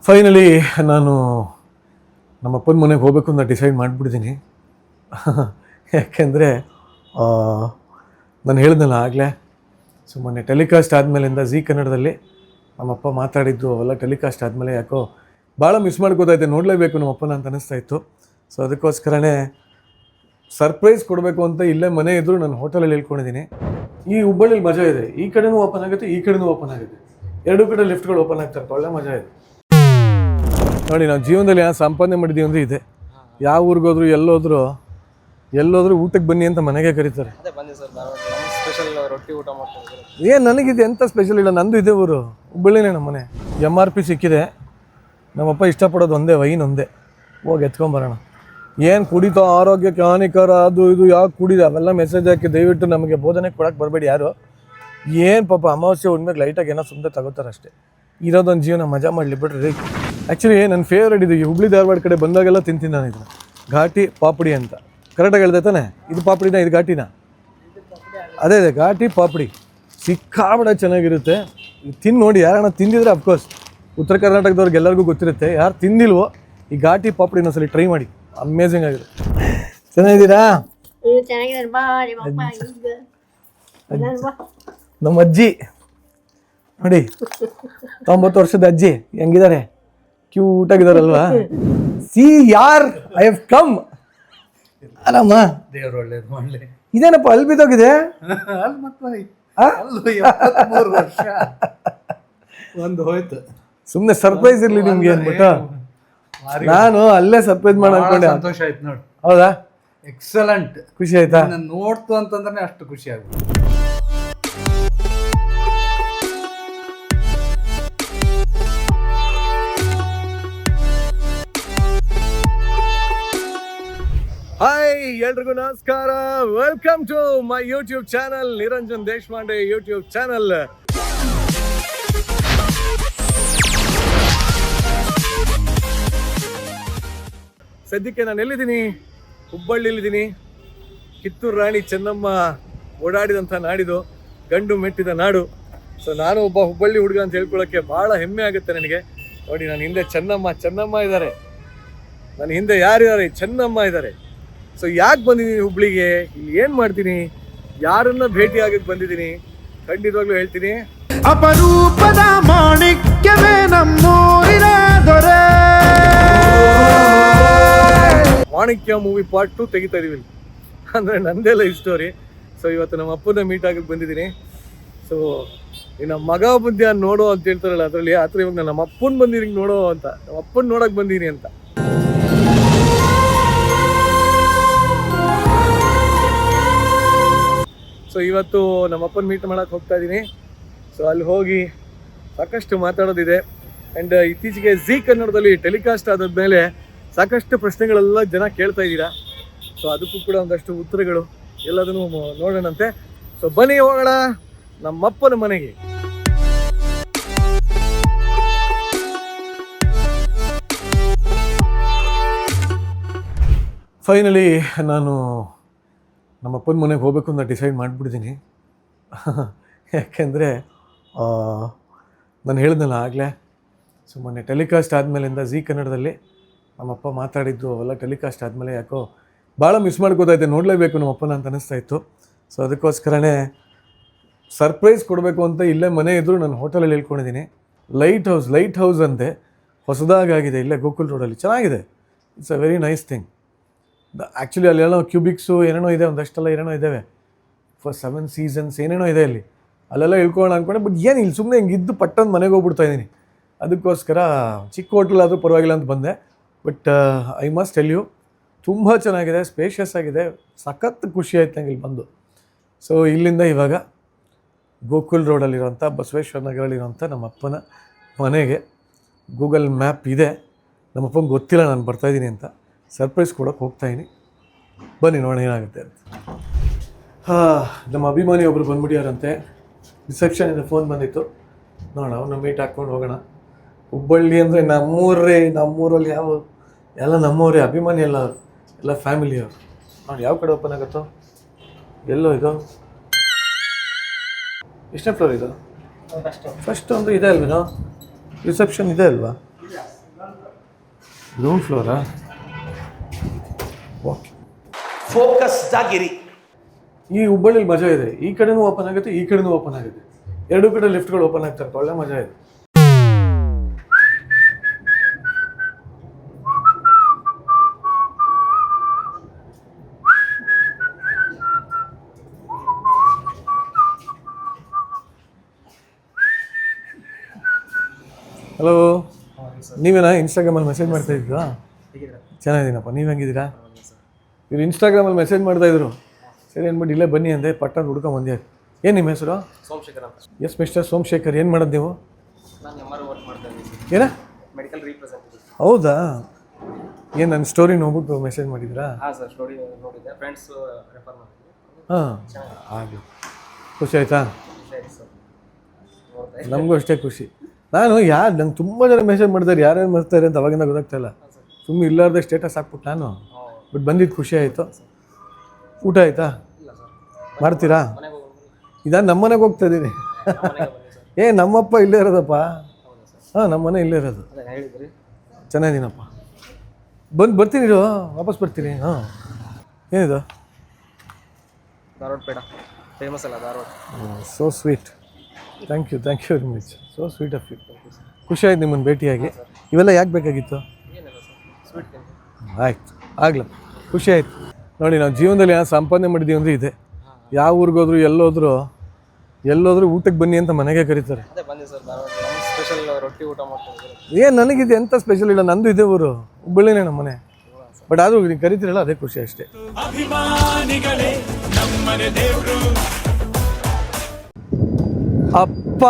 Finally ನಾನು ನಮ್ಮ ಅಪ್ಪನ ಮನೆಗೆ ಹೋಗಬೇಕು ಅಂತ ಡಿಸೈಡ್ ಮಾಡಿಬಿಟ್ಟಿದ್ದೀನಿ. ಯಾಕೆಂದರೆ ನಾನು ಹೇಳಿದ್ನಲ್ಲ ಆಗಲೇ, ಸೊ ಮೊನ್ನೆ ಟೆಲಿಕಾಸ್ಟ್ ಆದಮೇಲಿಂದ ಝೀ ಕನ್ನಡದಲ್ಲಿ ನಮ್ಮಪ್ಪ ಮಾತಾಡಿದ್ದು ಅವೆಲ್ಲ ಟೆಲಿಕಾಸ್ಟ್ ಆದಮೇಲೆ ಯಾಕೋ ಭಾಳ ಮಿಸ್ ಮಾಡ್ಕೋತಾಯಿದ್ದೆ. ನೋಡಲೇಬೇಕು ನಮ್ಮಪ್ಪನ ಅಂತ ಅನ್ನಿಸ್ತಾ ಇತ್ತು. ಸೊ ಅದಕ್ಕೋಸ್ಕರನೇ ಸರ್ಪ್ರೈಸ್ ಕೊಡಬೇಕು ಅಂತ ಇಲ್ಲೇ ಮನೆ ಇದ್ದರೂ ನಾನು ಹೋಟೆಲಲ್ಲಿ ಹೇಳ್ಕೊಂಡಿದ್ದೀನಿ. ಈ ಹುಬ್ಬಳ್ಳಿಲಿ ಮಜಾ ಇದೆ, ಈ ಕಡೆನೂ ಓಪನ್ ಆಗುತ್ತೆ, ಈ ಕಡೆನೂ ಓಪನ್ ಆಗುತ್ತೆ, ಎರಡೂ ಕಡೆ ಲಿಫ್ಟ್ಗಳು ಓಪನ್ ಆಗ್ತಾರೆ. ಒಳ್ಳೆ ಮಜಾ ಇದೆ ನೋಡಿ. ನಾವು ಜೀವನದಲ್ಲಿ ಏನೋ ಸಂಪಾದನೆ ಮಾಡಿದ್ದೀವಿ ಅಂದರೆ ಇದೆ. ಯಾವ ಊರಿಗೋದ್ರು ಎಲ್ಲೋದ್ರೂ ಊಟಕ್ಕೆ ಬನ್ನಿ ಅಂತ ಮನೆಗೆ ಕರೀತಾರೆ. ಏನು ನನಗಿದೆ ಎಂಥ ಸ್ಪೆಷಲ್ ಇಲ್ಲ, ನಂದು ಇದೆ ಊರು ಹುಬ್ಬಳ್ಳಿನೇ ನಮ್ಮ ಮನೆ. MRP ಸಿಕ್ಕಿದೆ. ನಮ್ಮಪ್ಪ ಇಷ್ಟಪಡೋದು ಒಂದೇ, ವೈನ್ ಒಂದೇ. ಹೋಗಿ ಎತ್ಕೊಂಬರೋಣ. ಏನು ಕುಡಿತೋ ಆರೋಗ್ಯಕ್ಕೆ ಹಾನಿಕರ ಅದು ಇದು ಯಾಕೆ ಕುಡಿದೆ ಅವೆಲ್ಲ ಮೆಸೇಜ್ ಹಾಕಿ ದಯವಿಟ್ಟು ನಮಗೆ ಬೋಧನೆ ಕೊಡೋಕ್ಕೆ ಬರಬೇಡಿ ಯಾರು. ಏನು ಪಾಪ ಅಮಾವಾಸ್ಯೆ ಉಣ್ಮೆಗೆ ಲೈಟಾಗಿ ಏನೋ ಸುಮ್ಮನೆ ತಗೋತಾರೆ ಅಷ್ಟೇ. ಇರೋದೊಂದು ಜೀವನ ಮಜಾ ಮಾಡಲಿ ಬಿಡ್ರಿ. ಆ್ಯಕ್ಚುಲಿ ನನ್ನ ಫೇವ್ರೇಟ್ ಇದು. ಈ ಹುಬ್ಳಿ ಧಾರವಾಡ ಕಡೆ ಬಂದಾಗೆಲ್ಲ ತಿಂತೀನಿ ನಾನು ಇದನ್ನು. ಘಾಟಿ ಪಾಪಡಿ ಅಂತ ಕರೆಕ್ಟಾಗಿ ಹೇಳ್ದೆ ತಾನೆ? ಇದು ಪಾಪಡಿನ, ಇದು ಘಾಟಿನ? ಅದೇ ಘಾಟಿ ಪಾಪಡಿ ಸಿಕ್ಕಾಬಡ ಚೆನ್ನಾಗಿರುತ್ತೆ. ತಿಂದು ನೋಡಿ, ಯಾರನ್ನ ತಿಂದಿದ್ರೆ ಅಫ್ಕೋರ್ಸ್ ಉತ್ತರ ಕರ್ನಾಟಕದವ್ರಿಗೆ ಎಲ್ಲರಿಗೂ ಗೊತ್ತಿರುತ್ತೆ. ಯಾರು ತಿಂದಿಲ್ವೋ ಈ ಘಾಟಿ ಪಾಪಡಿ ಇನ್ನೊಂದ್ಸಲಿ ಟ್ರೈ ಮಾಡಿ, ಅಮೇಝಿಂಗ್ ಆಗಿರುತ್ತೆ. ಚೆನ್ನಾಗಿದ್ದೀರಾ? ನಮ್ಮ ಅಜ್ಜಿ ನೋಡಿ, 90 ವರ್ಷದ ಅಜ್ಜಿ ಹೆಂಗಿದ್ದಾರೆ, ಕ್ಯೂಟ್ ಆಗಿದಾರಲ್ವಾ? ಸಿ ಯಾರ್ ಐ ಹ್ಯಾವ್ ಕಮ್. ಅಲ್ಲಮ್ಮ, ದೇವ್ರು ಒಳ್ಳೇದು ಮಾಡಲಿ. ಇದೇನಪ್ಪ ಅಲ್ಲಿ ಬಿದ್ದೋಗಿದೆ? ವರ್ಷ ಒಂದು ಹೋಯ್ತು. ಸುಮ್ಮನೆ ಸರ್ಪ್ರೈಸ್ ಇರ್ಲಿ ನಿಮ್ಗೆ ಅಂದ್ಬಿಟ್ಟು ನಾನು ಅಲ್ಲೇ ಸರ್ಪ್ರೈಸ್ ಮಾಡಿ ಅನ್ಕೊಂಡೆ. ಸಂತೋಷ ಆಯ್ತು ನೋಡಿ. ಹೌದಾ? ಎಕ್ಸಲೆಂಟ್. ಖುಷಿ ಆಯ್ತಾ? ನೋಡ್ತು ಅಂತಂದ್ರೆ ಅಷ್ಟು ಖುಷಿ ಆಗುತ್ತೆ. ಹಾಯ್, ಎಲ್ರಿಗೂ ನಮಸ್ಕಾರ. Welcome to my YouTube channel, Niranjan Deshpande YouTube channel. ಸದ್ಯಕ್ಕೆ ನಾನು ಎಲ್ಲಿದ್ದೀನಿ? ಹುಬ್ಬಳ್ಳಿಲಿದ್ದೀನಿ. ಕಿತ್ತೂರು ರಾಣಿ ಚೆನ್ನಮ್ಮ ಓಡಾಡಿದಂಥ ನಾಡಿದು, ಗಂಡು ಮೆಟ್ಟಿದ ನಾಡು. ಸೊ ನಾನು ಒಬ್ಬ ಹುಬ್ಬಳ್ಳಿ ಹುಡುಗ ಅಂತ ಹೇಳ್ಕೊಳ್ಳೋಕ್ಕೆ ಭಾಳ ಹೆಮ್ಮೆ ಆಗುತ್ತೆ ನನಗೆ. ನೋಡಿ, ನನ್ನ ಹಿಂದೆ ಚೆನ್ನಮ್ಮ ಇದ್ದಾರೆ, ನನ್ನ ಹಿಂದೆ ಯಾರಿದ್ದಾರೆ? ಚೆನ್ನಮ್ಮ ಇದ್ದಾರೆ. ಸೊ ಯಾಕೆ ಬಂದಿದ್ದೀನಿ ಹುಬ್ಳಿಗೆ, ಇಲ್ಲಿ ಏನು ಮಾಡ್ತೀನಿ, ಯಾರನ್ನ ಭೇಟಿ ಆಗಕ್ಕೆ ಬಂದಿದ್ದೀನಿ ಖಂಡಿತವಾಗ್ಲೂ ಹೇಳ್ತೀನಿ. ಅಪರೂಪದ ಮಾಣಿಕ್ಯವೇ ನಮ್ಮೂರಿನ ದೊರೆ. ಮಾಣಿಕ್ಯ ಮೂವಿ ಪಾರ್ಟ್ 2 ತೆಗಿತಾ ಇದೀವಿ. ಅಂದರೆ ನಂದೆಲ್ಲ ಈ ಸ್ಟೋರಿ. ಸೊ ಇವತ್ತು ನಮ್ಮ ಅಪ್ಪನ ಮೀಟ್ ಆಗಕ್ಕೆ ಬಂದಿದ್ದೀನಿ. ಸೊ ನಮ್ಮ ಮಗ ಬುದ್ಧಿ ನೋಡೋ ಅಂತ ಹೇಳ್ತಾರಲ್ಲ, ಅದರಲ್ಲಿ ಆ ಥರ ಇವಾಗ ನಾನು ನಮ್ಮ ಅಪ್ಪನ ಬಂದಿದ್ದೀನಿ ನೋಡೋ ಅಂತ, ನಮ್ಮ ಅಪ್ಪನ ನೋಡಕ್ಕೆ ಬಂದೀನಿ ಅಂತ. ಸೊ ಇವತ್ತು ನಮ್ಮ ಅಪ್ಪನ ಮೀಟ್ ಮಾಡೋಕ್ಕೆ ಹೋಗ್ತಾ ಇದ್ದೀನಿ. ಸೊ ಅಲ್ಲಿ ಹೋಗಿ ಸಾಕಷ್ಟು ಮಾತಾಡೋದಿದೆ. ಆ್ಯಂಡ್ ಇತ್ತೀಚೆಗೆ ಝೀ ಕನ್ನಡದಲ್ಲಿ ಟೆಲಿಕಾಸ್ಟ್ ಆದಮೇಲೆ ಸಾಕಷ್ಟು ಪ್ರಶ್ನೆಗಳೆಲ್ಲ ಜನ ಕೇಳ್ತಾ ಇದ್ದೀರಾ. ಸೊ ಅದಕ್ಕೂ ಕೂಡ ಒಂದಷ್ಟು ಉತ್ತರಗಳು ಎಲ್ಲದನ್ನು ನೋಡೋಣಂತೆ. ಸೊ ಬನ್ನಿ ಹೋಗೋಣ ನಮ್ಮಪ್ಪನ ಮನೆಗೆ. ಫೈನಲಿ ನಾನು ನಮ್ಮ ಅಪ್ಪನ ಮನೆಗೆ ಹೋಗಬೇಕು ಅಂತ ಡಿಸೈಡ್ ಮಾಡಿಬಿಟ್ಟಿದ್ದೀನಿ. ಯಾಕೆಂದರೆ ನಾನು ಹೇಳಿದ್ನಲ್ಲ ಆಗಲೇ, ಸೊ ಮೊನ್ನೆ ಟೆಲಿಕಾಸ್ಟ್ ಆದಮೇಲಿಂದ ಝೀ ಕನ್ನಡದಲ್ಲಿ ನಮ್ಮಪ್ಪ ಮಾತಾಡಿದ್ದು ಅವೆಲ್ಲ ಟೆಲಿಕಾಸ್ಟ್ ಆದಮೇಲೆ ಯಾಕೋ ಭಾಳ ಮಿಸ್ ಮಾಡ್ಕೋತಾಯಿದ್ದೆ. ನೋಡಲೇಬೇಕು ನಮ್ಮಪ್ಪನ ಅಂತ ಅನ್ನಿಸ್ತಾ ಇತ್ತು. ಸೊ ಅದಕ್ಕೋಸ್ಕರನೇ ಸರ್ಪ್ರೈಸ್ ಕೊಡಬೇಕು ಅಂತ ಇಲ್ಲೇ ಮನೆ ಇದ್ದರೂ ನಾನು ಹೋಟೆಲಲ್ಲಿ ಹೇಳ್ಕೊಂಡಿದ್ದೀನಿ. ಲೈಟ್ ಹೌಸ್ ಅಂತೆ, ಹೊಸದಾಗಿದೆ, ಇಲ್ಲೇ ಗೋಕುಲ್ ರೋಡಲ್ಲಿ. ಚೆನ್ನಾಗಿದೆ. It's a very nice thing. Actually ಅಲ್ಲೆಲ್ಲ ಕ್ಯೂಬಿಕ್ಸು ಏನೇನೋ ಇದೆ, ಒಂದಷ್ಟೆಲ್ಲ ಏನೇನೋ ಇದ್ದಾವೆ. ಫಾರ್ 7 ಸೀಸನ್ಸ್ ಏನೇನೋ ಇದೆ ಅಲ್ಲಿ. ಅಲ್ಲೆಲ್ಲ ಇಳ್ಕೊಳ್ಳೋಣ ಅಂದ್ಕೊಂಡೆ. ಬಟ್ ಏನು ಇಲ್ಲಿ ಸುಮ್ಮನೆ ಹಿಂಗಿದ್ದು ಪಟ್ಟಂದು ಮನೆಗೆ ಹೋಗ್ಬಿಡ್ತಾ ಇದ್ದೀನಿ. ಅದಕ್ಕೋಸ್ಕರ ಚಿಕ್ಕ ಹೋಟ್ಲ್ ಆದರೂ ಪರವಾಗಿಲ್ಲ ಅಂತ ಬಂದೆ. But I must tell you, ತುಂಬ ಚೆನ್ನಾಗಿದೆ, ಸ್ಪೇಷಿಯಸ್ ಆಗಿದೆ, ಸಖತ್ ಖುಷಿ ಆಯ್ತು ನಂಗೆ ಇಲ್ಲಿ ಬಂದು. ಸೊ ಇಲ್ಲಿಂದ ಇವಾಗ ಗೋಕುಲ್ ರೋಡಲ್ಲಿರೋಂಥ ಬಸವೇಶ್ವರ ನಗರಲ್ಲಿರೋಂಥ ನಮ್ಮ ಅಪ್ಪನ ಮನೆಗೆ ಗೂಗಲ್ ಮ್ಯಾಪ್ ಇದೆ. ನಮ್ಮಪ್ಪಂಗೆ ಗೊತ್ತಿಲ್ಲ ನಾನು ಬರ್ತಾಯಿದ್ದೀನಿ ಅಂತ. ಸರ್ಪ್ರೈಸ್ ಕೊಡೋಕೆ ಹೋಗ್ತಾಯಿದ್ದೀನಿ. ಬನ್ನಿ ನೋಡೋಣ ಏನಾಗುತ್ತೆ ಅಂತ. ನಮ್ಮ ಅಭಿಮಾನಿ ಒಬ್ಬರು ಬಂದ್ಬಿಟ್ಟಿಯಾರಂತೆ. ರಿಸೆಪ್ಷನಿಂದ ಫೋನ್ ಬಂದಿತ್ತು. ನೋಡೋಣ, ಅವನ್ನ ಮೀಟ್ ಹಾಕ್ಕೊಂಡು ಹೋಗೋಣ. ಹುಬ್ಬಳ್ಳಿ ಅಂದರೆ ನಮ್ಮೂರಲ್ಲಿ ಎಲ್ಲ ನಮ್ಮವರೇ, ಅಭಿಮಾನಿ ಎಲ್ಲ ಫ್ಯಾಮಿಲಿಯವರು. ನೋಡಿ ಯಾವ ಕಡೆ ಓಪನ್ ಆಗುತ್ತೋ, ಎಲ್ಲೋ ಇದು ಎಷ್ಟನೇ ಫ್ಲೋರ್ ಇದು? ಫಸ್ಟ್ ಒಂದು ಇದೆ ಅಲ್ವೇನೋ, ರಿಸೆಪ್ಷನ್ ಇದೆ ಅಲ್ವಾ? Ground flora? ಓಕೆ. ಫೋಕಸ್ಡ್ ಆಗಿರಿ. ಈ ಹುಬ್ಬಳ್ಳಿಲಿ ಮಜಾ ಇದೆ, ಈ ಕಡೆನೂ ಓಪನ್ ಆಗುತ್ತೆ, ಈ ಕಡೆನೂ ಓಪನ್ ಆಗುತ್ತೆ, ಎರಡೂ ಕಡೆ ಲಿಫ್ಟ್ಗಳು ಓಪನ್ ಆಗ್ತಾರೆ, ಒಳ್ಳೆ ಮಜಾ ಇದೆ. ಹಲೋ, ನೀವೇನಾ ಇನ್ಸ್ಟಾಗ್ರಾಮಲ್ಲಿ ಮೆಸೇಜ್ ಮಾಡ್ತಾ ಇದ್ರಾ? ಚೆನ್ನಾಗಿದ್ದೀನಪ್ಪ, ನೀವು ಹೆಂಗಿದ್ದೀರಾ? ಇವ್ರು ಇನ್ಸ್ಟಾಗ್ರಾಮಲ್ಲಿ ಮೆಸೇಜ್ ಮಾಡ್ತಾಯಿದ್ರು, ಸರಿ ಅಂದ್ಬಿಟ್ಟು ಇಲ್ಲೇ ಬನ್ನಿ ಅಂದೆ, ಪಟ್ಟಣ ಹುಡ್ಕೊಂಡು ಬಂದೆ. ಏನು ನಿಮ್ಮ ಹೆಸರು? ಸೋಮಶೇಖರ್ ಅಂತ. ಎಸ್ ಮಿಸ್ಟರ್ ಸೋಮಶೇಖರ್, ಏನು ಮಾಡೋದು ನೀವು? ನಾನು MR ವರ್ಕ್ ಮಾಡ್ತಾ ಇದ್ದೀನಿ, ಏನ? Medical representative. ಹೌದಾ? ಏನು ನನ್ನ ಸ್ಟೋರಿ ನೋಡ್ಬಿಟ್ಟು ಮೆಸೇಜ್ ಮಾಡಿದ್ರಾ? ಹಾಂ ಸರ್, ಸ್ಟೋರಿ ನೋಡಿದ್ದೆ, ಫ್ರೆಂಡ್ಸ್ ರೆಫರ್ ಮಾಡಿದ್ವಿ. ಹಾಂ, ಆಗಲಿ. ಖುಷಿ ಆಯಿತಾ? ಸರಿ ಸರ್, ನೋಡ್ತಾ ನಮಗೂ ಅಷ್ಟೇ ಖುಷಿ. ನಾನು ನಂಗೆ ತುಂಬ ಜನ ಮೆಸೇಜ್ ಮಾಡಿದ್ದಾರೆ, ಯಾರ್ಯಾರು ಮಾಡ್ತಾರೆ ಅಂತ ಅವಾಗಿಂದ ಗೊತ್ತಾಗ್ತಾಯಿಲ್ಲ. ಸುಮ್ಮನೆ ಇಲ್ಲಾರ್ದೆ ಸ್ಟೇಟಸ್ ಹಾಕ್ಬಿಟ್ಟು ನಾನು ಬಟ್ ಬಂದಿದ್ದು ಖುಷಿ ಆಯಿತು. ಊಟ ಆಯಿತಾ? ಇಲ್ಲ ಸರ್, ಮಾಡ್ತೀರಾ? ಮನೆಗೆ ಹೋಗಿ ಇದಾ ನಮ್ಮ ಮನೆಗೆ ಹೋಗ್ತಾ ಇದ್ದೀನಿ. ಮನೆಗೆ ಬನ್ನಿ ಸರ್. ನಮ್ಮಪ್ಪ ಇಲ್ಲೇ ಇರೋದಪ್ಪ. ಹೌದಾ ಸರ್? ಹಾಂ, ನಮ್ಮ ಮನೆ ಇಲ್ಲೇ ಇರೋದು. ಅದೇ ಹೇಳಿದ್ರಿ. ಚೆನ್ನಾಗಿದ್ದೀನಪ್ಪ. ಬರ್ತೀನಿ, ವಾಪಸ್ ಬರ್ತೀನಿ. ಹಾಂ, ಏನಿದು? ಧಾರವಾಡ ಪೇಡ ಫೇಮಸ್ ಅಲ್ಲ Dharwad. So sweet. Thank you very much. So sweet of you. ಖುಷಿ ಆಯ್ತು ನಿಮ್ಮನ್ನು ಭೇಟಿಯಾಗಿ. ಇವೆಲ್ಲ ಯಾಕೆ ಬೇಕಾಗಿತ್ತು? ಏನಿಲ್ಲ ಸರ್, ಸ್ವೀಟ್ ತಿಂದು. ಆಯ್ತು, ಆಗ್ಲಪ್ಪ, ಖುಷಿ ಆಯ್ತು. ನೋಡಿ, ನಾವು ಜೀವನದಲ್ಲಿ ಏನೋ ಸಂಪಾದನೆ ಮಾಡಿದ್ದೀವಿ ಅಂದರೆ ಇದೆ. ಯಾವ ಊರಿಗೋದ್ರು ಎಲ್ಲೋದ್ರೂ ಊಟಕ್ಕೆ ಬನ್ನಿ ಅಂತ ಮನೆಗೆ ಕರೀತಾರೆ. ಅದೇ ಬಂದಿ ಸರ್, ಧಾರವಾಡ ನಮ್ಮ ಸ್ಪೆಷಲ್ ರೊಟ್ಟಿ ಊಟ ಮಾಡ್ಕೊಂಡು. ನನಗಿದೆ ಎಂಥ ಸ್ಪೆಷಲ್ ಇಲ್ಲ, ನಂದು ಇದೆ ಊರು, ಹುಬ್ಬಳ್ಳಿನೇ ನಮ್ಮ ಮನೆ. ಬಟ್ ಆದರೂ ನೀವು ಕರಿತೀರಲ್ಲ, ಅದೇ ಖುಷಿ ಅಷ್ಟೇ. ಅಪ್ಪ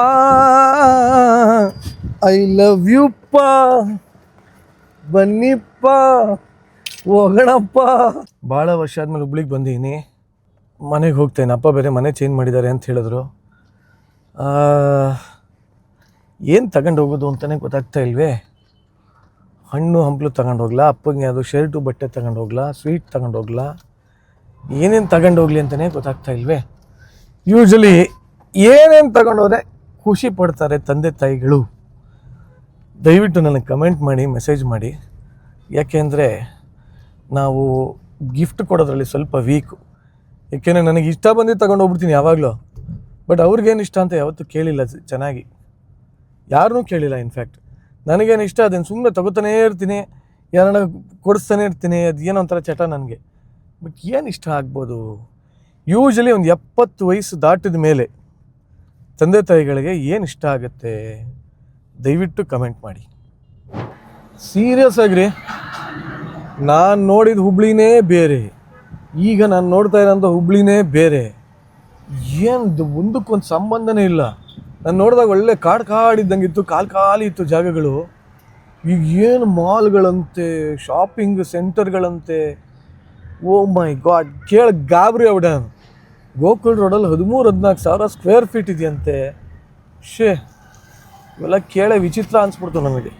ಐ ಲವ್ ಯು ಪಾ, ಬನ್ನಿಪ್ಪ ಹೋಗೋಣಪ್ಪ. ಭಾಳ ವರ್ಷ ಆದಮೇಲೆ ಹುಬ್ಳಿಗೆ ಬಂದೀನಿ, ಮನೆಗೆ ಹೋಗ್ತೇನೆ. ಅಪ್ಪ ಬೇರೆ ಮನೆ ಚೇಂಜ್ ಮಾಡಿದ್ದಾರೆ ಅಂತ ಹೇಳಿದ್ರು. ಏನು ತಗೊಂಡು ಹೋಗೋದು ಅಂತಲೇ ಗೊತ್ತಾಗ್ತಾ ಇಲ್ವೇ. ಹಣ್ಣು ಹಂಪಲು ತಗೊಂಡು ಹೋಗ್ಲಾ, ಅಪ್ಪಗೆ ಅದು ಶರ್ಟು ಬಟ್ಟೆ ತಗೊಂಡು ಹೋಗ್ಲಾ, ಸ್ವೀಟ್ ತಗೊಂಡು ಹೋಗ್ಲಾ, ಏನೇನು ತಗೊಂಡು ಹೋಗ್ಲಿ ಅಂತಲೇ ಗೊತ್ತಾಗ್ತಾ ಇಲ್ವೇ. ಯೂಶ್ವಲಿ ಏನೇನು ತಗೊಂಡೋದ್ರೆ ಖುಷಿ ಪಡ್ತಾರೆ ತಂದೆ ತಾಯಿಗಳು? ದಯವಿಟ್ಟು ನನಗೆ ಕಮೆಂಟ್ ಮಾಡಿ, ಮೆಸೇಜ್ ಮಾಡಿ. ಯಾಕೆಂದರೆ ನಾವು ಗಿಫ್ಟ್ ಕೊಡೋದ್ರಲ್ಲಿ ಸ್ವಲ್ಪ ವೀಕು. ಏಕೆಂದರೆ ನನಗೆ ಇಷ್ಟ ಬಂದಿದ್ದು ತಗೊಂಡು ಹೋಗ್ಬಿಡ್ತೀನಿ ಯಾವಾಗಲೂ. ಬಟ್ ಅವ್ರಿಗೇನು ಇಷ್ಟ ಅಂತ ಯಾವತ್ತೂ ಕೇಳಿಲ್ಲ ಚೆನ್ನಾಗಿ, ಯಾರನ್ನೂ ಕೇಳಿಲ್ಲ. ಇನ್ಫ್ಯಾಕ್ಟ್ ನನಗೇನು ಇಷ್ಟ ಅದನ್ನು ಸುಮ್ಮನೆ ತಗೋತಾನೇ ಇರ್ತೀನಿ, ಯಾರನ್ನ ಕೊಡಿಸ್ತಾನೆ ಇರ್ತೀನಿ. ಅದು ಏನೋ ಒಂಥರ ಚಟ ನನಗೆ. ಬಟ್ ಏನು ಇಷ್ಟ ಆಗ್ಬೋದು? ಯೂಶ್ವಲಿ ಒಂದು 70 ವಯಸ್ಸು ದಾಟಿದ ಮೇಲೆ ತಂದೆ ತಾಯಿಗಳಿಗೆ ಏನು ಇಷ್ಟ ಆಗುತ್ತೆ? ದಯವಿಟ್ಟು ಕಮೆಂಟ್ ಮಾಡಿ. ಸೀರಿಯಸ್ ಆಗಿರಿ, ನಾನು ನೋಡಿದ ಹುಬ್ಳಿನೇ ಬೇರೆ, ಈಗ ನಾನು ನೋಡ್ತಾ ಇರೋಂಥ ಹುಬ್ಳಿನೇ ಬೇರೆ. ಏನು ಮುಂದಕ್ಕೊಂದು ಸಂಬಂಧನೇ ಇಲ್ಲ. ನಾನು ನೋಡಿದಾಗ ಒಳ್ಳೆ ಕಾಡಿದ್ದಂಗಿತ್ತು, ಖಾಲಿ ಇತ್ತು ಜಾಗಗಳು. ಈಗ ಏನು ಮಾಲ್ಗಳಂತೆ, ಶಾಪಿಂಗ್ ಸೆಂಟರ್ಗಳಂತೆ. ಓ ಮೈ ಗಾಡ್, ಗಾಬರಿ ಅವಡ. ಗೋಕುಲ್ ರೋಡಲ್ಲಿ 13-14 ಸಾವಿರ ಸ್ಕ್ವೇರ್ ಫೀಟ್ ಇದೆಯಂತೆ. ಇವೆಲ್ಲ ಕೇಳೇ ವಿಚಿತ್ರ ಅನಿಸ್ಬಿಡ್ತು ನಮಗೆ.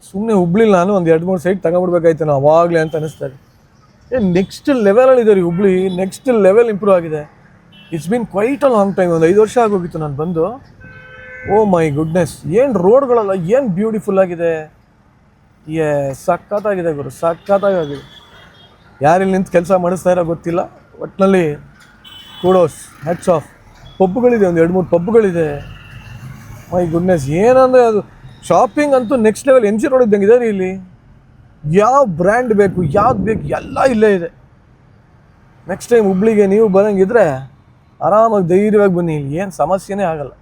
ಸುಮ್ಮನೆ ಹುಬ್ಳಿಲಿ ನಾನು ಒಂದು 2-3 ಸೈಟ್ ತಗೊಂಡ್ಬಿಡ್ಬೇಕಾಯ್ತು ನಾವು ಅವಾಗಲೇ ಅಂತ ಅನ್ನಿಸ್ತಾರೆ. ನೆಕ್ಸ್ಟ್ ಲೆವೆಲಲ್ಲಿದೆ ರೀ ಹುಬ್ಳಿ, ನೆಕ್ಸ್ಟ್ ಲೆವೆಲ್ ಇಂಪ್ರೂವ್ ಆಗಿದೆ. It's been quite a long time. ಒಂದು 5 ವರ್ಷ ಆಗೋಗಿತ್ತು ನಾನು ಬಂದು. ಓ ಮೈ ಗುಡ್ನೆಸ್, ಏನು ರೋಡ್ಗಳೆಲ್ಲ ಏನು ಬ್ಯೂಟಿಫುಲ್ ಆಗಿದೆ. ಸಖತ್ತಾಗಿದೆ ಗುರು, ಸಖತ್ತಾಗಿದೆ. ಯಾರಿಲ್ಲಿ ನಿಂತು ಕೆಲಸ ಮಾಡಿಸ್ತಾ ಇರೋ ಗೊತ್ತಿಲ್ಲ, ಒಟ್ಟಿನಲ್ಲಿ ಕೂಡೋಸ್, ಹ್ಯಾಟ್ಸ್ ಆಫ್. ಪಬ್ಗಳಿದೆ, ಒಂದು 2-3 ಪಬ್ಗಳಿದೆ. ಮೈ ಗುಡ್ನೆಸ್, ಏನಂದರೆ ಅದು ಶಾಪಿಂಗ್ ಅಂತೂ ನೆಕ್ಸ್ಟ್ ಲೆವೆಲ್. MG ರೋಡ್ ಇದ್ದಂಗೆ ಇದೆ ರೀ ಇಲ್ಲಿ. ಯಾವ ಬ್ರ್ಯಾಂಡ್ ಬೇಕು, ಯಾವ್ದು ಬೇಕು, ಎಲ್ಲ ಇಲ್ಲೇ ಇದೆ. ನೆಕ್ಸ್ಟ್ ಟೈಮ್ ಹುಬ್ಳಿಗೆ ನೀವು ಬರೋಂಗಿದ್ರೆ ಆರಾಮಾಗಿ ಧೈರ್ಯವಾಗಿ ಬನ್ನಿ, ಇಲ್ಲಿ ಏನು ಸಮಸ್ಯೆನೇ ಆಗಲ್ಲ.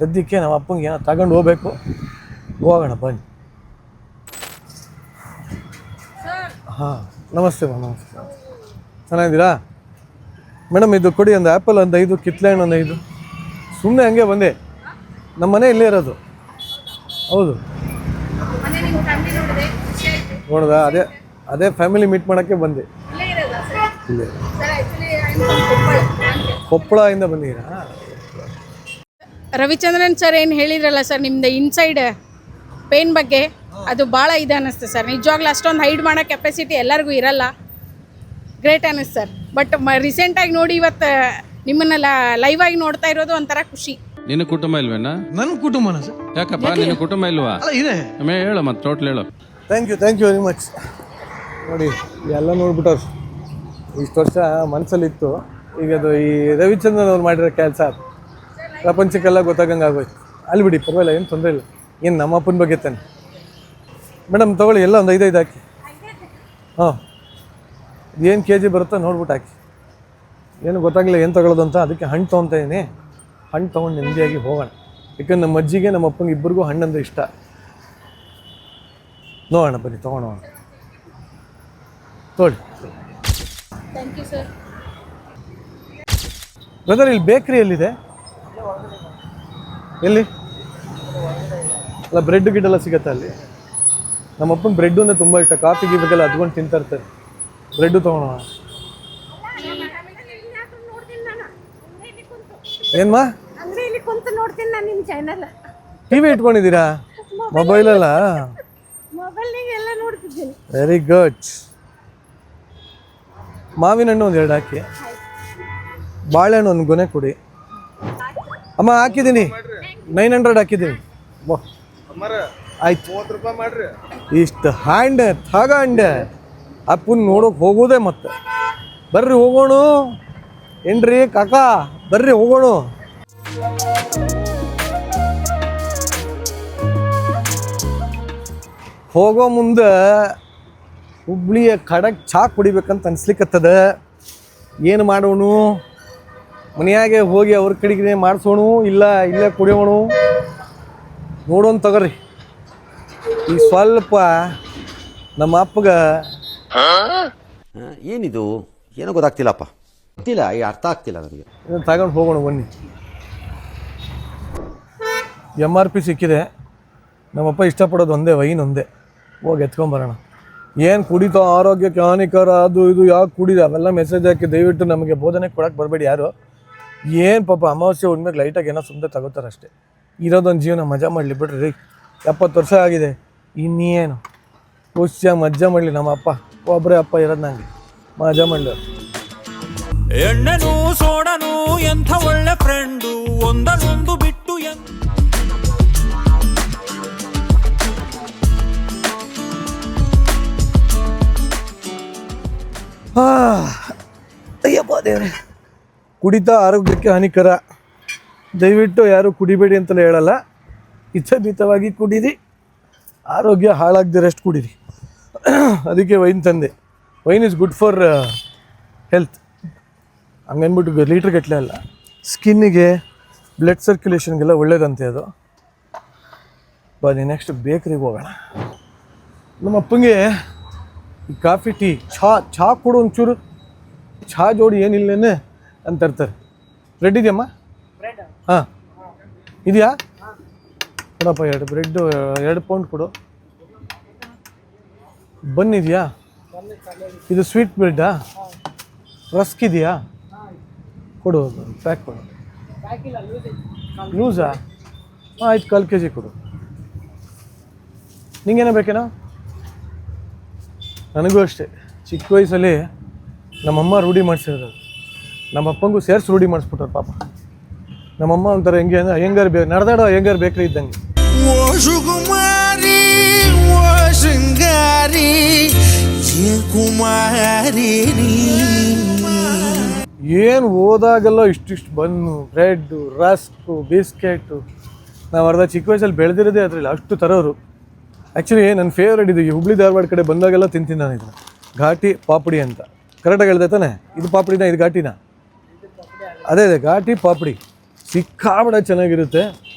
ಸದ್ಯಕ್ಕೆ ನಮ್ಮ ಅಪ್ಪಂಗೆ ಏನೋ ತಗೊಂಡು ಹೋಗ್ಬೇಕು, ಹೋಗೋಣ ಬನ್ನಿ. ಹಾಂ, ನಮಸ್ತೆ ನಮಸ್ತೆ. ಚೆನ್ನಾಗಿದ್ದೀರಾ ಮೇಡಮ್? ಇದು ಕೊಡಿ, ಒಂದು ಆ್ಯಪಲ್ ಒಂದು 5, ಕಿತ್ಲೆ ಹಣ್ಣು ಒಂದು 5. ಸುಮ್ಮನೆ ಹಂಗೆ ಬಂದೆ, ನಮ್ಮ ಮನೆ ಇಲ್ಲೇ ಇರೋದು. ಹೌದು, ನೋಡ್ದ, ಅದೇ ಫ್ಯಾಮಿಲಿ ಮೀಟ್ ಮಾಡೋಕ್ಕೆ ಬಂದೆ. ಇಲ್ಲೇ ಕೊಪ್ಪಳದಿಂದ ಬಂದಿದ್ದೀರಾ? ರವಿಚಂದ್ರನ್ ಸರ್ ಏನು ಹೇಳಿದ್ರಲ್ಲ ಸರ್, ನಿಮ್ದು ಇನ್ಸೈಡ್ ಪೇನ್ ಬಗ್ಗೆ, ಅದು ಭಾಳ ಇದೆ ಅನ್ನಿಸ್ತು ಸರ್. ನಿಜವಾಗ್ಲೂ ಅಷ್ಟೊಂದು ಹೈಡ್ ಮಾಡೋ ಕೆಪಾಸಿಟಿ ಎಲ್ಲರಿಗೂ ಇರಲ್ಲ. ಗ್ರೇಟ್ ಅನ್ನಿಸ್ತು ಸರ್. ಬಟ್ ರೀಸೆಂಟಾಗಿ ನೋಡಿ ಇವತ್ತು ನಿಮ್ಮನ್ನೆಲ್ಲ ಲೈವ್ ಆಗಿ ನೋಡ್ತಾ ಇರೋದು ಒಂಥರ ಖುಷಿ. ನಿನ್ನ ಕುಟುಂಬ ಇಲ್ವೇನಾ? ನನ್ನ ಕುಟುಂಬನ ಸರ್. ಯಾಕಪ್ಪ ನಿನ್ನ ಕುಟುಂಬ ಇಲ್ವಾ? ಅಲ್ಲ ಇದೆ. ಹೇಳು ಮತ್ತೆ ಟೋಟ್ಲ್ ಹೇಳು. Thank you very much. ನೋಡಿ ಎಲ್ಲ ನೋಡ್ಬಿಟ್ಟವ್ರು. ಇಷ್ಟು ವರ್ಷ ಮನಸ್ಸಲ್ಲಿತ್ತು, ಈಗ ಅದು ಈ ರವಿಚಂದ್ರನ್ ಅವ್ರು ಮಾಡಿರೋ ಕೆಲಸ ಪ್ರಪಂಚಕ್ಕೆಲ್ಲ ಗೊತ್ತಾಗಂಗೆ ಆಗೋಯ್ತು. ಅಲ್ಲಿ ಬಿಡಿ, ಪರವಾಗಿಲ್ಲ, ಏನು ತೊಂದರೆ ಇಲ್ಲ. ಏನು ನಮ್ಮ ಅಪ್ಪನ ಬಗ್ಗೆ ತಾನೆ. ಮೇಡಮ್ ತೊಗೊಳ್ಳಿ, ಎಲ್ಲ ಒಂದು 5 ಹಾಕಿ. ಹಾಂ, ಏನು ಕೆ ಜಿ ಬರುತ್ತೋ ನೋಡ್ಬಿಟ್ಟು ಹಾಕಿ. ಏನು ಗೊತ್ತಾಗಲಿಲ್ಲ ಏನು ತೊಗೊಳ್ಳೋದು ಅಂತ, ಅದಕ್ಕೆ ಹಣ್ಣು ತೊಗೊತಾ ಇದ್ದೀನಿ. ಹಣ್ಣು ತೊಗೊಂಡು ನೆಮ್ಮದಿಯಾಗಿ ಹೋಗೋಣ. ಯಾಕಂದ್ರೆ ನಮ್ಮ ಅಜ್ಜಿಗೆ ನಮ್ಮ ಅಪ್ಪನಿಗೆ ಇಬ್ಬರಿಗೂ ಹಣ್ಣಂದ್ರೆ ಇಷ್ಟ. ನೋಡೋಣ ಬನ್ನಿ, ತೊಗೊಳೋಣ. ತೊಗೊಳ್ಳಿ. Thank you sir. ಬ್ರದರ್, ಇಲ್ಲಿ ಬೇಕ್ರಿ ಎಲ್ಲಿದೆ? ಎಲ್ಲಿ? ಅಲ್ಲ, ಬ್ರೆಡ್ ಗಿಡ್ಡೆಲ್ಲ ಸಿಗತ್ತಾ ಅಲ್ಲಿ? ನಮ್ಮ ಅಪ್ಪನ ಬ್ರೆಡ್ಡು ಅಂದರೆ ತುಂಬ ಇಷ್ಟ. ಕಾಫಿ ಗೀಫಿಗೆಲ್ಲ ಅದ್ಕೊಂಡು ತಿಂತಾ ಇರ್ತಾರೆ. ಬ್ರೆಡ್ಡು ತೊಗೊಳೋಣ. ಏನ್ಮಾ? ಅಂಗಡಿಯಲ್ಲಿ ಕುಂತು ನೋಡ್ತೀನಿ ನಾನು ನಿಮ್ಮ ಚಾನಲ್. ಟಿವಿ ಇಟ್ಕೊಂಡಿದ್ದೀರಾ? ಮೊಬೈಲಲ್ಲ? ಮೊಬೈಲ್ನಾಗ ಎಲ್ಲ ನೋಡ್ತಿದ್ದೀನಿ. Very good. ಮಾವಿನ ಹಣ್ಣು 1 2 ಹಾಕಿ. ಬಾಳೆಹಣ್ಣು 1 ಗೊನೆ ಕೊಡಿ. ಅಮ್ಮ ಹಾಕಿದ್ದೀನಿ, 900 ಹಾಕಿದ್ದೀನಿ. ಆಯ್ತು, 30 ರೂಪಾಯಿ ಮಾಡ್ರಿ. ಇಷ್ಟು ಹ್ಯಾಂಡ್ ತಗೊಂಡೆ ಅಪ್ಪನ ನೋಡೋಕೆ ಹೋಗೋದೇ. ಮತ್ತೆ ಬರ್ರಿ ಹೋಗೋಣ. ಏನ್ರಿ ಕಾಕ, ಬರ್ರಿ ಹೋಗೋಣ. ಹೋಗೋ ಮುಂದೆ ಹುಬ್ಳಿಯ ಖಡಕ್ ಚಾ ಕುಡಿಬೇಕಂತ ಅನ್ಸ್ಲಿಕ್ಕತ್ತದ. ಏನು ಮಾಡೋಣ? ಮನೆಯಾಗೆ ಹೋಗಿ ಅವ್ರ ಕಡೆಗೆ ಮಾಡಿಸೋಣ, ಇಲ್ಲ ಇಲ್ಲೇ ಕುಡಿಯೋಣ? ನೋಡೋಣ ತಗೋರಿ. ಈ ಸ್ವಲ್ಪ ನಮ್ಮ ಅಪ್ಪಗೆ ಏನಿದು ಏನೋ ಗೊತ್ತಾಗ್ತಿಲ್ಲಪ್ಪ, ಗೊತ್ತಿಲ್ಲ, ಅರ್ಥ ಆಗ್ತಿಲ್ಲ ನನಗೆ. ಇದನ್ನು ತಗೊಂಡು ಹೋಗೋಣ ಬನ್ನಿ. MRP ಸಿಕ್ಕಿದೆ. ನಮ್ಮಪ್ಪ ಇಷ್ಟಪಡೋದು ಒಂದೇ, ವೈನ್ ಒಂದೇ. ಹೋಗಿ ಎತ್ಕೊಂಬರೋಣ. ಏನು ಕುಡಿತೋ ಆರೋಗ್ಯಕ್ಕೆ ಹಾನಿಕರ, ಅದು ಇದು ಯಾಕೆ ಕುಡಿದ ಅವೆಲ್ಲ ಮೆಸೇಜ್ ಹಾಕಿ ದಯವಿಟ್ಟು ನಮಗೆ ಬೋಧನೆ ಕೊಡೋಕ್ಕೆ ಬರಬೇಡಿ ಯಾರು. ಏನು ಪಾಪ ಅಮಾವಾಸ್ಯೆ ಉಣ್ಮೆಗೆ ಲೈಟಾಗಿ ಏನೋ ಸುಮ್ಮನೆ ತಗೋತಾರೆ ಅಷ್ಟೇ. ಇರೋದೊಂದು ಜೀವನ ಮಜಾ ಮಾಡಲಿ ಬಿಡ್ರಿ ರೀ. 70 ವರ್ಷ ಆಗಿದೆ, ಇನ್ನೇನು ಖುಷಿಯಾಗಿ ಮಜಾ ಮಾಡಲಿ. ನಮ್ಮ ಅಪ್ಪ ಒಬ್ಬರೇ ಅಪ್ಪ ಇರೋದು ನಂಗೆ, ಮಜಾ ಮಾಡಲಿ. ಎಣ್ಣೆನು ಸೋಡನು ಎಂಥ ಒಳ್ಳೆ ಫ್ರೆಂಡು, ಒಂದನ್ನೊಂದು ಬಿಟ್ಟು ಅಯ್ಯಪ್ಪ ದೇವ್ರೆ. ಕುಡಿತ ಆರೋಗ್ಯಕ್ಕೆ ಹಾನಿಕರ. ದಯವಿಟ್ಟು ಯಾರು ಕುಡಿಬೇಡಿ ಅಂತಲೇ ಹೇಳಲ್ಲ. ಹಿತಮಿತವಾಗಿ ಕುಡೀರಿ, ಆರೋಗ್ಯ ಹಾಳಾಗದಿರಷ್ಟು ಕುಡೀರಿ. ಅದಕ್ಕೆ ವೈನ್ ತಂದೆ. Wine is good for health. ಹಂಗನ್ಬಿಟ್ಟು ಲೀಟ್ರ್ ಗಟ್ಟಲೆ ಅಲ್ಲ, ಸ್ಕಿನ್ನಿಗೆ, ಬ್ಲಡ್ ಸರ್ಕ್ಯುಲೇಷನ್ಗೆಲ್ಲ ಒಳ್ಳೇದಂತೆ ಅದು. ಬನ್ನಿ ನೆಕ್ಸ್ಟ್ ಬೇಕ್ರಿಗೆ ಹೋಗೋಣ. ನಮ್ಮ ಅಪ್ಪಂಗೆ ಈ ಕಾಫಿ ಟೀ ಚಹಾ ಕೊಡು ಒಂಚೂರು. ಚಹಾ ಜೋಡಿ ಏನಿಲ್ಲೇನೆ ಅಂತ ಇರ್ತಾರೆ. ಬ್ರೆಡ್ ಇದೆಯಮ್ಮ? ಹಾಂ ಇದೆಯಾ? ಕೊಡಪ್ಪ 2 ಬ್ರೆಡ್ಡು 2 ಪೌಂಡ್ ಕೊಡು. ಬನ್ನಿದೆಯಾ? ಇದು ಸ್ವೀಟ್ ಬ್ರೆಡ್ಡಾ? ರಸ್ಕ್ ಇದೆಯಾ? ಕೊಡು, ಪ್ಯಾಕ್ ಕೊಡು. ಲೂಸಾ? ಹಾಂ ಆಯ್ತು, 1/4 kg ಕೊಡು. ನಿಂಗೇನೋ ಬೇಕೇನೋ? ನನಗೂ ಅಷ್ಟೇ. ಚಿಕ್ಕ ವಯಸ್ಸಲ್ಲಿ ನಮ್ಮಮ್ಮ ರೂಢಿ ಮಾಡಿಸಿರೋದು, ನಮ್ಮ ಅಪ್ಪಂಗೂ ಸೇರಿಸಿ ರೂಢಿ ಮಾಡಿಸ್ಬಿಟ್ಟವ್ರು ಪಾಪ. ನಮ್ಮಮ್ಮ ಒಂಥರ ಹೆಂಗೆ ಅಂದರೆ ಅಯ್ಯಂಗಾರ್ ನಡೆದಾಡೋ ಅಯ್ಯಂಗಾರ್ ಬೇಕ್ರಿ ಇದ್ದಂಗೆ. ಓ ಸುಕುಮಾರಿ ಓ ಶೃಂಗಾರಿ ಕುಮಾರಿ. ಏನು ಹೋದಾಗೆಲ್ಲ ಇಷ್ಟಿಷ್ಟು ಬನ್ನು, ಬ್ರೆಡ್ಡು, ರಸ್ಕು, ಬಿಸ್ಕೆಟು. ನಾವು ಅರ್ಧ ಚಿಕ್ಕ ವಯಸ್ಸಲ್ಲಿ ಬೆಳೆದಿರೋದೇ ಅದರಲ್ಲಿ ಅಷ್ಟು ತರೋರು. ಆ್ಯಕ್ಚುಲಿ ನನ್ನ ಫೇವ್ರೇಟ್ ಇದು. ಈ ಹುಬ್ಳಿ ಧಾರವಾಡ ಕಡೆ ಬಂದಾಗೆಲ್ಲ ತಿಂತೀನಿ ನಾನು ಇದನ್ನು. ಘಾಟಿ ಪಾಪಡಿ ಅಂತ ಕರೆಕ್ಟಾಗಿ ಹೇಳ್ದೆ ತಾನೆ? ಇದು ಪಾಪಡಿನ, ಇದು ಘಾಟಿನ? ಅದೇ ಘಾಟಿ ಪಾಪಡಿ. ಸಿಕ್ಕಾಬಡ ಚೆನ್ನಾಗಿರುತ್ತೆ.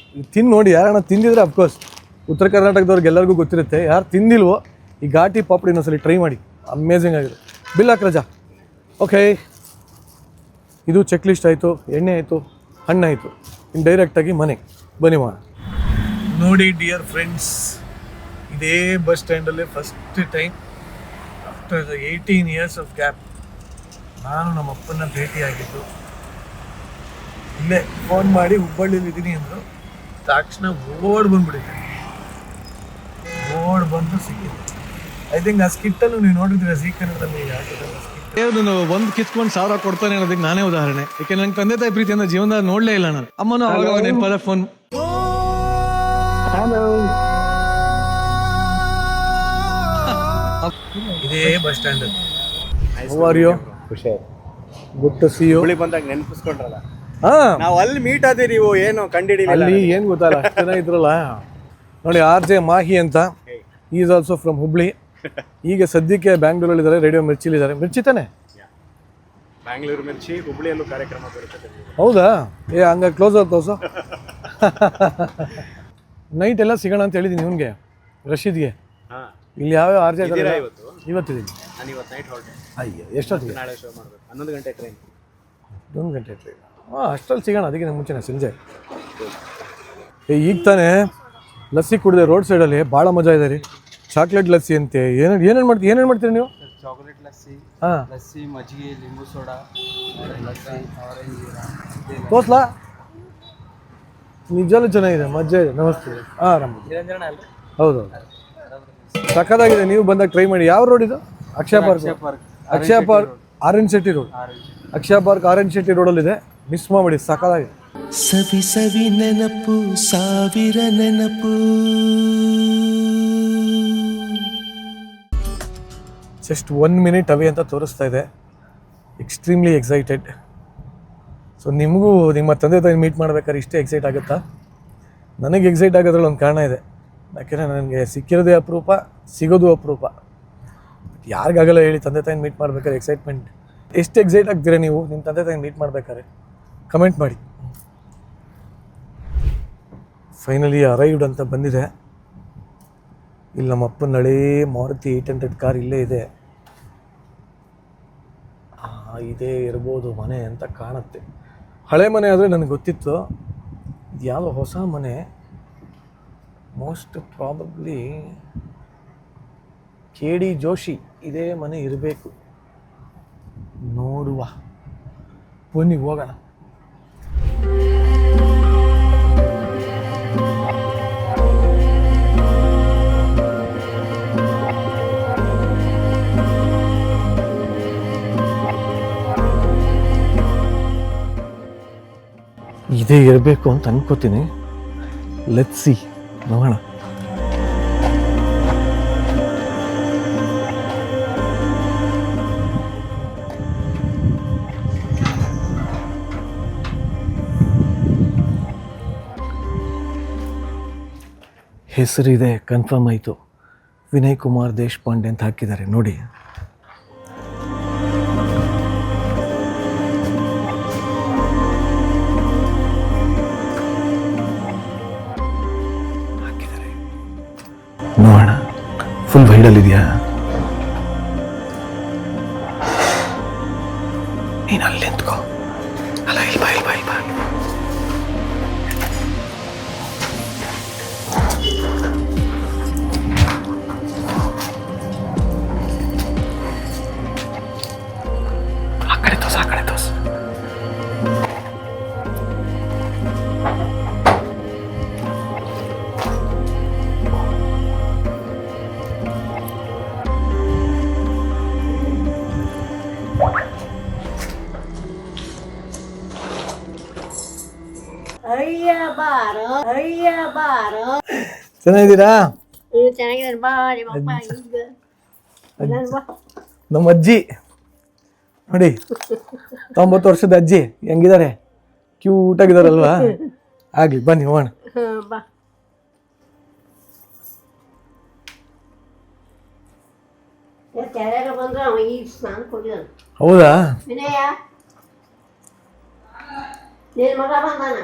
ತಿಂದು ನೋಡಿ, ಯಾರನ್ನ ತಿಂದಿದ್ರೆ ಅಫ್ಕೋರ್ಸ್ ಉತ್ತರ ಕರ್ನಾಟಕದವ್ರಿಗೆ ಎಲ್ಲರಿಗೂ ಗೊತ್ತಿರುತ್ತೆ. ಯಾರು ತಿಂದಿಲ್ವೋ ಈ ಘಾಟಿ ಪಾಪಡಿ ಇನ್ನೊಂದ್ಸಲಿ ಟ್ರೈ ಮಾಡಿ, ಅಮೇಝಿಂಗ್ ಆಗಿದೆ. ಬಿಲ್ ಹಾಕಿ ರಜಾ. ಓಕೆ, ಇದು ಚೆಕ್ ಲಿಸ್ಟ್ ಆಯಿತು, ಎಣ್ಣೆ ಆಯಿತು, ಹಣ್ಣಾಯಿತು. ಇನ್ನು ಡೈರೆಕ್ಟಾಗಿ ಮನೆಗೆ ಬನ್ನಿ ಮಾಡೋಣ. ನೋಡಿ ಡಿಯರ್ ಫ್ರೆಂಡ್ಸ್, ಇದೇ ಬಸ್ ಸ್ಟ್ಯಾಂಡಲ್ಲೇ first time after 18 years of gap ನಾನು ನಮ್ಮ ಅಪ್ಪನ ಭೇಟಿಯಾಗಿದ್ದು. ಇಲ್ಲೇ ಫೋನ್ ಮಾಡಿ ಹುಬ್ಬಳ್ಳಿಲಿ ಇದ್ದೀನಿ ಅಂದರು. ತಕ್ಷಣ ಓಡ್ ಬಂದ್ಬಿಟ್ಟಿದ್ದೆ. ಓಡ್ ಬಂದು ಸಿಕ್ಕಿದೆ. ಐ ಥಿಂಕ್ ಆ ಸ್ಕಿಟ್ಟನ್ನು ನೀವು ನೋಡಿದ್ರೆ ಜೀ ಕನ್ನಡದಲ್ಲಿ ದೇವ್ರನ್ನು ಒಂದು ಕಿತ್ಕೊಂಡು 1000 ಕೊಡ್ತಾನೆ ಅನ್ನೋದಕ್ಕೆ ನಾನೇ ಉದಾಹರಣೆ. ಯಾಕೆ ನಂಗೆ ತಂದೆ ತಾಯಿ ಪ್ರೀತಿಯಿಂದ ಜೀವನದಲ್ಲಿ ನೋಡ್ಲೇ ಇಲ್ಲ ನಾನು. ಅಮ್ಮನೂ ಅವಾಗ ನೆನಪಾದ ಫೋನ್. ಇದೇ bus stand. How are you? ಖುಷಿ ಗುಡ್ ಟು ಸಿ ಯು. ಹುಳಿ ಬಂದಾಗ ನೆನಪಿಸ್ಕೊಂಡ್ರಲ್ಲ, ಹಾ, ನಾವು ಅಲ್ಲಿ ಮೀಟ್ ಆದಿ, ನೀವು ಏನು ಕಂಡಿಡಿಲಿಲ್ಲ. ಅಲ್ಲಿ ಏನ್ ಗೊತ್ತಲ್ಲ, ಅಷ್ಟು ಜನ ಇದ್ರಲ್ಲ ನೋಡಿ. ಆರ್ ಜೆ ಮಾಹಿ ಅಂತ, ಈಸ್ ಆಲ್ಸೋ ಫ್ರಮ್ ಹುಬ್ಳಿ. ಈಗ ಸದ್ಯಕ್ಕೆ ಬ್ಯಾಂಗ್ಳೂರಲ್ಲಿದ್ದಾರೆ, ರೇಡಿಯೋ ಮಿರ್ಚಿಲಿದ್ದಾರೆ. ಮಿರ್ಚಿ ತಾನೆ? ಬ್ಯಾಂಗ್ಳೂರು ಮಿರ್ಚಿ, ಹುಬ್ಳಿಯಲ್ಲೂ ಕಾರ್ಯಕ್ರಮ ಬರುತ್ತೆ. ಹೌದಾ? ಹಂಗ ಕ್ಲೋಸ್ ತೋರ್ಸು. ನೈಟ್ ಎಲ್ಲ ಸಿಗೋಣ ಅಂತ ಹೇಳಿದ್ದೀನಿ ಇವನ್ಗೆ, ರಶೀದ್ಗೆ. ಇಲ್ಲಿ ಯಾವ್ಯಾವ ಆರ್ ಜೆ ಇವತ್ತಿದ್ದೀನಿ. ನಾನು ಇವತ್ತು ನೈಟ್ ಹೊರಟೆ. ಅಯ್ಯೋ, ಎಷ್ಟೊತ್ತಿಗೆ? ನಾಳೆ ಶೋ ಮಾಡಬೇಕು. 11 ಗಂಟೆ ಟ್ರೈನ್. 1 ಗಂಟೆ ಟ್ರೈನ್. ಅಷ್ಟರಲ್ಲಿ ಸಿಗೋಣ. ಅದಕ್ಕೆ ನಂಗೆ ಮುಂಚೆನೆ ಸಂಜೆ. ಈಗ ತಾನೇ ಲಸ್ಸಿ ಕುಡಿದೆ ರೋಡ್ ಸೈಡಲ್ಲಿ, ಭಾಳ ಮಜಾ ಇದೆ ರೀ. ಚಾಕ್ಲೇಟ್ ಲಸ್ಸಿ ಅಂತೆ. ಏನೇನು ಮಾಡ್ತೀರಿ ನೀವು? ಚಾಕ್ಲೇಟ್ ಲಸ್ಸಿ, ಹಾಂ, ಲಸ್ಸಿ, ಮಜ್ಜಿಗೆ, ಲಿಂಬು ಸೋಡಾ, ಲಸ್ಸಿ, ಆರೆಂಜ್. ತೋರ್ಸ್ಲಾ? ನಿಜವೂ ಚೆನ್ನಾಗಿದೆ, ಮಜಾ ಇದೆ. ನಮಸ್ತೆ. ಹಾಂ, ಆರಾಮ. ನಿರಂಜನ ಅಲ್ರಿ? ಹೌದು, ಸಕ್ಕತ್ತಾಗಿದೆ. ನೀವು ಬಂದಾಗ ಟ್ರೈ ಮಾಡಿ. ಯಾವ ರೋಡ್ ಇದು? ಅಕ್ಷಯ ಪಾರ್ಕ್. ಅಕ್ಷಯ ಪಾರ್ಕ್, ಆರೆಂಜ್ ಶೆಟ್ಟಿ ರೋಡ್. ಅಕ್ಷಯ ಪಾರ್ಕ್ ಆರೆಂಜ್ ಶೆಟ್ಟಿ ರೋಡಲ್ಲಿದೆ. ಮಿಸ್ ಮಾಡಬೇಡಿ, ಸಕ್ಕತ್ತಾಗಿದೆ. ಸವಿ ಸವಿ ನೆನಪು, ಸಾವಿರ ನೆನಪು. ಜಸ್ಟ್ 1 ಮಿನಿಟ್ ಅವೇ ಅಂತ ತೋರಿಸ್ತಾ ಇದೆ. Extremely excited. ಸೊ ನಿಮಗೂ ನಿಮ್ಮ ತಂದೆ ತಾಯಿ ಮೀಟ್ ಮಾಡ್ಬೇಕಾದ್ರೆ ಇಷ್ಟೇ ಎಕ್ಸೈಟ್ ಆಗುತ್ತಾ? ನನಗೆ ಎಕ್ಸೈಟ್ ಆಗೋದ್ರಲ್ಲಿ ಒಂದು ಕಾರಣ ಇದೆ. ಯಾಕೆಂದರೆ ನನಗೆ ಸಿಕ್ಕಿರೋದೇ ಅಪರೂಪ, ಸಿಗೋದು ಅಪರೂಪ. ಯಾರಿಗಾಗಲ್ಲ ಹೇಳಿ ತಂದೆ ತಾಯಿನ ಮೀಟ್ ಮಾಡ್ಬೇಕಾದ್ರೆ ಎಕ್ಸೈಟ್ಮೆಂಟ್. ಎಷ್ಟು ಎಕ್ಸೈಟ್ ಆಗ್ತೀರಾ ನೀವು ನಿಮ್ಮ ತಂದೆ ತಾಯಿನ ಮೀಟ್ ಮಾಡ್ಬೇಕಾದ್ರೆ? ಕಮೆಂಟ್ ಮಾಡಿ. ಫೈನಲಿ ಅರೈವ್ಡ್ ಅಂತ ಬಂದಿದೆ. ಇಲ್ಲಿ ನಮ್ಮ ಅಪ್ಪನ ಹಳೇ ಮಾರುತಿ 800 ಕಾರ್ ಇಲ್ಲೇ ಇದೆ. ಇದೇ ಇರ್ಬೋದು ಮನೆ ಅಂತ ಕಾಣುತ್ತೆ. ಹಳೆ ಮನೆ ಆದರೆ ನನಗೆ ಗೊತ್ತಿತ್ತು. ಇದು ಯಾವುದೋ ಹೊಸ ಮನೆ. ಮೋಸ್ಟ್ ಪ್ರಾಬಬ್ಲಿ KD ಜೋಶಿ ಇದೇ ಮನೆ ಇರಬೇಕು. ನೋಡುವ, ಬನ್ನಿ ಹೋಗೋಣ. ಇದೇ ಇರಬೇಕು ಅಂತ ಅನ್ಕೋತೀನಿ. ಲೆಟ್ಸ್ ಸಿ, ನೋಡೋಣ. ಹೆಸರಿದೆ, ಕನ್ಫರ್ಮ್ ಆಯಿತು. ವಿನಯ್ ಕುಮಾರ್ ದೇಶಪಾಂಡೆ ಅಂತ ಹಾಕಿದ್ದಾರೆ ನೋಡಿ. ಹಾಕಿದ್ದಾರೆ, ನೋಡೋಣ. ಫುಲ್ ವೈಡಲ್ಲಿದೆಯಾ? ನೀನು ಅಲ್ಲಿ ನಿಂತ್ಕೋ. ಅಲ್ಲ, ಇಲ್ಲಿ ಬಾ, ಇಲ್ಲಿ ಬಾ, ಇಲ್ಲಿ ಬಾ. ಆ ಕಡೆ ತೋರ್ಸು. ಚೆನ್ನಾಗಿದ್ದೀರಾ? ಚೆನ್ನಾಗಿದೆ ಬಾ ನಿಮ್ಮಪ್ಪ ಈಗ ನಮ್ಮ ಅಜ್ಜಿ ನೋಡಿ, 90 ವರ್ಷದ ಅಜ್ಜಿ ಹೆಂಗಿದ್ದಾರೆ? ಕ್ಯೂಟ್ ಆಗಿದಾರಲ್ವಾ? ಆಗ್ಲಿ ಬನ್ನಿ ಹೋಗೋಣ. ಬಾ ಯಾರ್ಯಾರು ಬಂದ್ರೆ ಅವ ಈಗ ಸ್ನಾನ ಕೊಡಿದಾನ. ಹೌದಾ? ವಿನಯ, ನಿನ್ನ ಮಗ ಬಂದಾನ.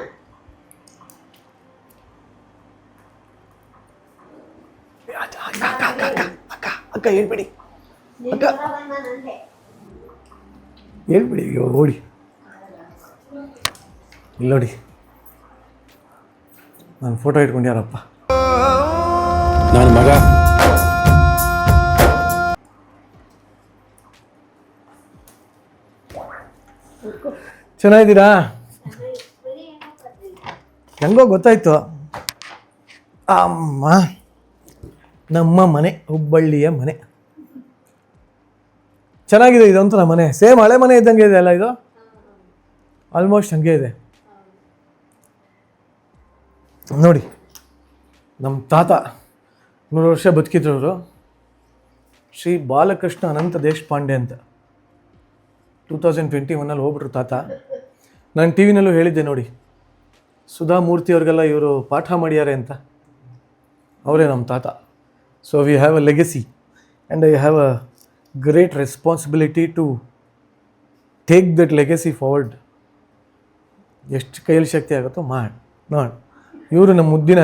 ಅಕ್ಕ ಹೇಳ್ಬೇಡಿ, ನಿನ್ನ ಮಗ ಬಂದಾನಂತೆ. ಹೇಳ್ಬಿಡಿ. ಇವಾಗ ಓಡಿ ಇಲ್ಲಿ ನೋಡಿ, ನಾನು ಫೋಟೋ ಇಟ್ಕೊಂಡ್ಯಾರಪ್ಪ. ನನ್ನ ಮಗ ಚೆನ್ನಾಗಿದ್ದೀರಾ? ಹೆಂಗೋ ಗೊತ್ತಾಯ್ತು. ಅಮ್ಮ, ನಮ್ಮ ಮನೆ ಹುಬ್ಬಳ್ಳಿಯ ಮನೆ. ಚೆನ್ನಾಗಿದೆ ಇದೊಂಥರ ಮನೆ, ಸೇಮ್ ಹಳೆ ಮನೆ ಇದ್ದಂಗೆ ಇದೆ ಅಲ್ಲ ಇದು, ಆಲ್ಮೋಸ್ಟ್ ಹಂಗೆ ಇದೆ ನೋಡಿ. ನಮ್ಮ ತಾತ 100 ವರ್ಷ ಬದುಕಿದ್ರು ಅವರು, ಶ್ರೀ ಬಾಲಕೃಷ್ಣ ಅನಂತ ದೇಶಪಾಂಡೆ ಅಂತ. 2021 ಹೋಗ್ಬಿಟ್ರು ತಾತ. ನಾನು ಟಿ ವಿನಲ್ಲೂ ಹೇಳಿದ್ದೆ ನೋಡಿ, ಸುಧಾ ಮೂರ್ತಿ ಅವ್ರಿಗೆಲ್ಲ ಇವರು ಪಾಠ ಮಾಡ್ಯಾರೆ ಅಂತ, ಅವರೇ ನಮ್ಮ ತಾತ. So we have a legacy and I have a great responsibility to take that legacy forward. ಎಷ್ಟು ಕೈಯಲ್ಲಿ ಶಕ್ತಿ ಆಗುತ್ತೋ ನೋಡಿ. ಇವರು ನಮ್ಮ ಮುದ್ದಿನ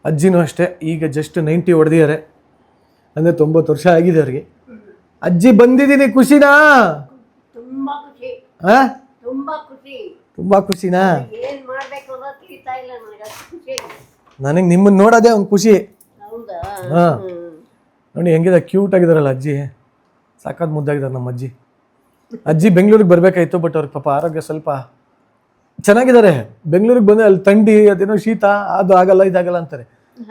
ಅಜ್ಜಿನೂ ಅಷ್ಟೇ, ಈಗ ಜಸ್ಟ್ 90 ಹೊಡೆದಿದ್ದಾರೆ, ಅಂದರೆ 90 ವರ್ಷ ಆಗಿದೆ ಅವ್ರಿಗೆ. ಅಜ್ಜಿ ಬಂದಿದ್ದೀನಿ, ಖುಷಿನಾ? ತುಂಬಾ ಖುಷಿ, ಹಾಂ, ತುಂಬಾ ಖುಷಿ. ತುಂಬ ಖುಷಿನಾ? ಏನ್ ಮಾಡ್ಬೇಕು ಅನ್ನೋದು ತಿಳಿತಾ ಇಲ್ಲ ನನಗೆ, ಅಷ್ಟು ಖುಷಿ. ನನಗೆ ನಿಮ್ಮನ್ನು ನೋಡೋದೇ ಒಂದು ಖುಷಿ. ಹೌದಾ? ಹಾಂ, ನೋಡಿ ಹೆಂಗಿದೆ, ಕ್ಯೂಟ್ ಆಗಿದಾರಲ್ಲ ಅಜ್ಜಿ, ಸಾಕಾದ ಮುದ್ದಾಗಿದ್ದಾರೆ ನಮ್ಮ ಅಜ್ಜಿ. ಅಜ್ಜಿ ಬೆಂಗಳೂರಿಗೆ ಬರಬೇಕಾಯ್ತು, ಬಟ್ ಅವ್ರಿಗೆ ಪಾಪ ಆರೋಗ್ಯ ಸ್ವಲ್ಪ ಚೆನ್ನಾಗಿದ್ದಾರೆ. ಬೆಂಗಳೂರಿಗೆ ಬಂದರೆ ಅಲ್ಲಿ ಥಂಡಿ, ಅದೇನೋ ಶೀತ, ಅದು ಆಗಲ್ಲ ಇದಾಗಲ್ಲ ಅಂತಾರೆ.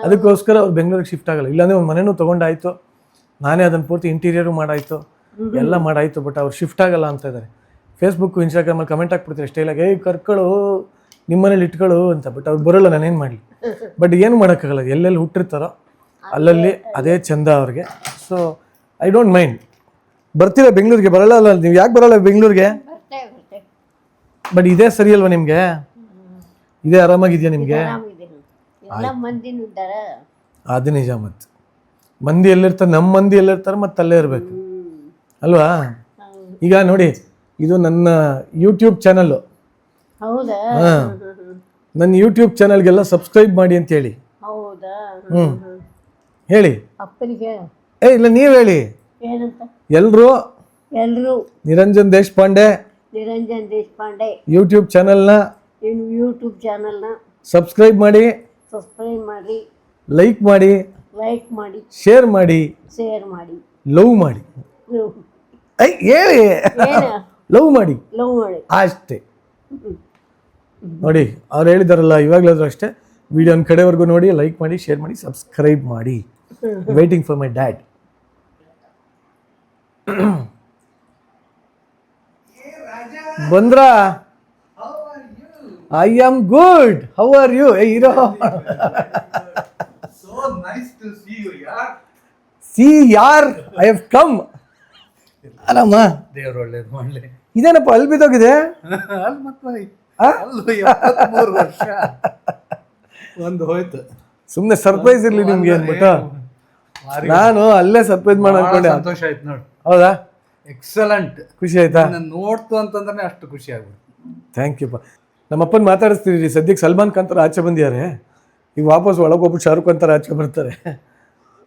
ಅದಕ್ಕೋಸ್ಕರ ಅವ್ರು ಬೆಂಗಳೂರಿಗೆ ಶಿಫ್ಟ್ ಆಗಲ್ಲ. ಇಲ್ಲಾಂದರೆ ಒಂದು ಮನೆಯೂ ತೊಗೊಂಡಾಯಿತು, ನಾನೇ ಅದನ್ನು ಪೂರ್ತಿ ಇಂಟೀರಿಯರು ಮಾಡಾಯಿತು, ಎಲ್ಲ ಮಾಡಾಯಿತು, ಬಟ್ ಅವ್ರು ಶಿಫ್ಟ್ ಆಗಲ್ಲ ಅಂತ ಇದ್ದಾರೆ. ಫೇಸ್ಬುಕ್ಕು ಇನ್ಸ್ಟಾಗ್ರಾಮಲ್ಲಿ ಕಮೆಂಟ್ ಹಾಕ್ಬಿಡ್ತಾರೆ ಸ್ಟೈಲಾಗಿ, ಕರ್ಕೊಳ್ಳು ನಿಮ್ಮನೇಲಿ ಇಟ್ಕೊಳ್ಳು ಅಂತ. ಬಟ್ ಅವ್ರು ಬರೋಲ್ಲ, ನಾನೇನು ಮಾಡಲಿ. ಬಟ್ ಏನು ಮಾಡೋಕ್ಕಾಗಲ್ಲ, ಎಲ್ಲೆಲ್ಲಿ ಹುಟ್ಟಿರ್ತಾರೋ ಅಲ್ಲಲ್ಲಿ ಅದೇ ಚಂದ ಅವ್ರಿಗೆ. So I don't mind. ಬರ್ತೀರಾ ಬೆಂಗಳೂರಿಗೆ? ಬರಲ್ಲ ಅಲ್ಲ ನೀವು? ಯಾಕೆ ಬರೋಲ್ಲ ಬೆಂಗಳೂರಿಗೆ? ಬರ್ತೇವೆ ಬರ್ತೇವೆ. ಬಟ್ ಇದೇ ಸರಿ ಅಲ್ವಾ ನಿಮಗೆ? ಇದೇ ಆರಾಮಾಗಿದೆಯಾ ನಿಮಗೆ? ಆರಾಮಿದ್ದೀನಿ, ಎಲ್ಲ ಮಂದಿನೂ ಇದ್ದಾರೆ. ಅದು ನಿಜ. ಮತ್ತು ಮಂದಿ ಎಲ್ಲಿರ್ತಾರೆ, ನಮ್ಮ ಮಂದಿ ಎಲ್ಲಿರ್ತಾರೆ, ಮತ್ತು ಅಲ್ಲೇ ಇರಬೇಕು ಅಲ್ವಾ? ಈಗ ನೋಡಿ, ಇದು ನನ್ನ ಯೂಟ್ಯೂಬ್ ಚಾನಲ್ಲು. ಹೌದಾ? ಹಾಂ, ನನ್ನ ಯೂಟ್ಯೂಬ್ ಚಾನಲ್ಗೆಲ್ಲ ಸಬ್ಸ್ಕ್ರೈಬ್ ಮಾಡಿ ಅಂತ ಹೇಳಿ. ಹೌದಾ? ಹೇಳಿ. ಅಪ್ಪನಿಗೆ ಇಲ್ಲ ನೀವು ಹೇಳಿ. ಏನಂತ? ಎಲ್ಲರೂ ಎಲ್ಲರೂ ನಿರಂಜನ್ ದೇಶಪಾಂಡೆ ನಿರಂಜನ್ ದೇಶಪಾಂಡೆ ಯೂಟ್ಯೂಬ್ ಚಾನಲ್ನ ಯೂಟ್ಯೂಬ್ ಚಾನಲ್ನ ಸಬ್ಸ್ಕ್ರೈಬ್ ಮಾಡಿ, ಸಬ್ಸ್ಕ್ರೈಬ್ ಮಾಡಿ, ಲೈಕ್ ಮಾಡಿ, ಶೇರ್ ಮಾಡಿ, ಲವ್ ಮಾಡಿ. ಹೇಳಿ, ಲವ್ ಮಾಡಿ ಅಷ್ಟೇ. ನೋಡಿ, ಅವ್ರು ಹೇಳಿದಾರಲ್ಲ, ಇವಾಗಲಾದ್ರೂ ಅಷ್ಟೇ, ವಿಡಿಯೋನ ಕಡೆವರೆಗೂ ನೋಡಿ, ಲೈಕ್ ಮಾಡಿ, ಶೇರ್ ಮಾಡಿ, ಸಬ್ಸ್ಕ್ರೈಬ್ ಮಾಡಿ. Waiting for my dad. ಬಂದ್ರಾ? I am good. How are you? Hero, see ಯಾರ್, ಐ ಹ್ಯಾವ್ ಕಮ್. ಅಲ್ಲಮ್ಮ, ದೇವ್ರು ಒಳ್ಳೇದು ಮಾಡಲಿ. ಇದೇನಪ್ಪ ಅಲ್ಲಿ ಬಿದ್ದೋಗಿದೆ? ಅಲ್ಲಿ ಮತ್ತೆ 73 ವರ್ಷ ಒಂದು ಹೋಯ್ತು. ಸುಮ್ಮನೆ ಸರ್ಪ್ರೈಸ್ ಇರ್ಲಿ ನಿಮ್ಗೆ ಅಂದ್ಬಿಟ್ಟು ನಾನು ಅಲ್ಲೇ ಸರ್ಪ್ರೈಸ್ ಮಾಡೋಣ ಅನ್ಕೊಂಡೆ. ಸಂತೋಷ ಆಯ್ತು ನೋಡಿ. ಹೌದಾ? ಎಕ್ಸಲೆಂಟ್. ಖುಷಿ ಆಯ್ತಾ? ನೋಡ್ತು ಅಂತಂದ್ರೆ ಅಷ್ಟು ಖುಷಿ ಆಗ್ಬಿಡ್ತು. Thank you. ನಮ್ಮಪ್ಪನ ಮಾತಾಡಿಸ್ತೀರಿ. ಸದ್ಯಕ್ಕೆ ಸಲ್ಮಾನ್ ಖಾನ್ ಥರ ಆಚೆ ಬಂದಿದ್ದಾರೆ, ಈಗ ವಾಪಸ್ ಒಳಗೋಗ್ಬಿಟ್ಟು ಶಾರುಖ್ ಖಾನ್ ಥರ ಆಚೆ ಬರ್ತಾರೆ.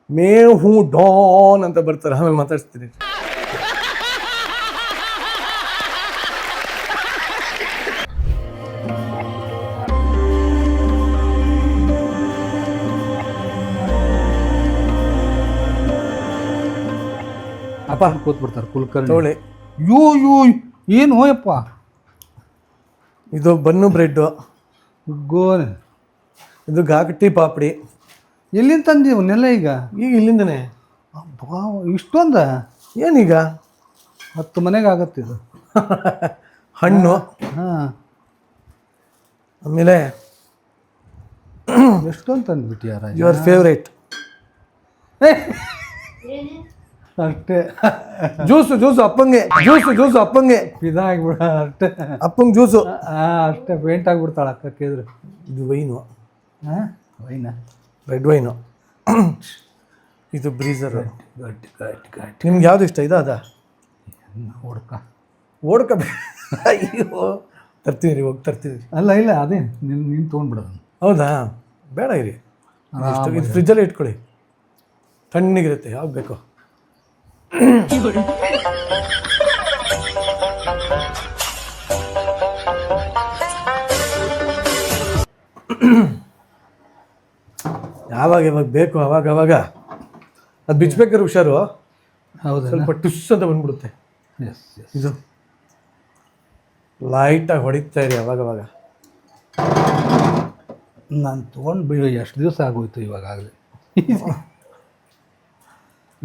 ಮೇ ಹೂ ಡಾನ್ ಅಂತ ಬರ್ತಾರೆ, ಆಮೇಲೆ ಮಾತಾಡಿಸ್ತೀನಿ. ಅಪ್ಪ ಕೂತ್ಬಿಡ್ತಾರೆ ಕುಲಕರ್ಣಿ. ತೋಳೆ ಯೋ ಏನು ಹೋಯಪ್ಪ, ಇದು ಬನ್ನು ಬ್ರೆಡ್ಡು, ಗೋನೆ, ಇದು ಗಾಗಟ್ಟಿ ಪಾಪಡಿ. ಎಲ್ಲಿಂದ ತಂದೀವನ್ನೆಲ್ಲ ಈಗ? ಈಗ ಇಲ್ಲಿಂದನೇ. ಅಬ್ಬಾ, ಇಷ್ಟೊಂದ? ಏನೀಗ 10 ಮನೆಗೆ ಆಗತ್ತಿದು. ಹಣ್ಣು, ಹಾಂ, ಆಮೇಲೆ ಎಷ್ಟೊಂದು ತಂದುಬಿಟ್ಟಿಯಾರ. ಯುವರ್ ಫೇವ್ರೇಟ್ ಅಷ್ಟೇ. ಜ್ಯೂಸು ಅಪ್ಪಂಗೆ ಇದಾಗ್ಬಿಡ ಅಷ್ಟೇ. ಅಪ್ಪಂಗೆ ಜ್ಯೂಸು ಅಷ್ಟೇ ಪೇಂಟ್ ಆಗ್ಬಿಡ್ತಾಳೆ ಅಕ್ಕ ಕೇಳಿದ್ರೆ. ಇದು ವೈನು. ಹಾಂ, ವೈನ, ರೆಡ್ ವೈನು. ಇದು ಬ್ರೀಸರು. ಗಟ್ಟಿ ನಿಮ್ಗೆ ಯಾವ್ದು ಇಷ್ಟ? ಇದು ಅದ ಓಡ್ಕ ಅಯ್ಯೋ, ತರ್ತೀವಿ ರೀ, ಹೋಗಿ ತರ್ತೀವಿ. ಇಲ್ಲ ಅದೇ ನೀನು ತೊಗೊಂಡ್ಬಿಡೋದು. ಹೌದಾ? ಬೇಡ ಇರಿ, ಇದು ಫ್ರಿಜ್ಜಲ್ಲೇ ಇಟ್ಕೊಳ್ಳಿ, ತಣ್ಣಗಿರುತ್ತೆ. ಯಾವ್ದು ಬೇಕೋ. ಯಾವಾಗ ಬೇಕು ಅವಾಗ ಅದು ಬಿಚ್ಚಬೇಕಾದ್ರೆ ಹುಷಾರು. ಹೌದು, ಸ್ವಲ್ಪ ಟುಸ್ ಅಂತ ಬಂದ್ಬಿಡುತ್ತೆ. ಇದು ಲೈಟಾಗಿ ಹೊಡಿತಾ ಇರಿ ಅವಾಗವಾಗ. ನಾನು ತೊಗೊಂಡು ಎಷ್ಟು ದಿವಸ ಆಗೋಯ್ತು ಇವಾಗಲೇ.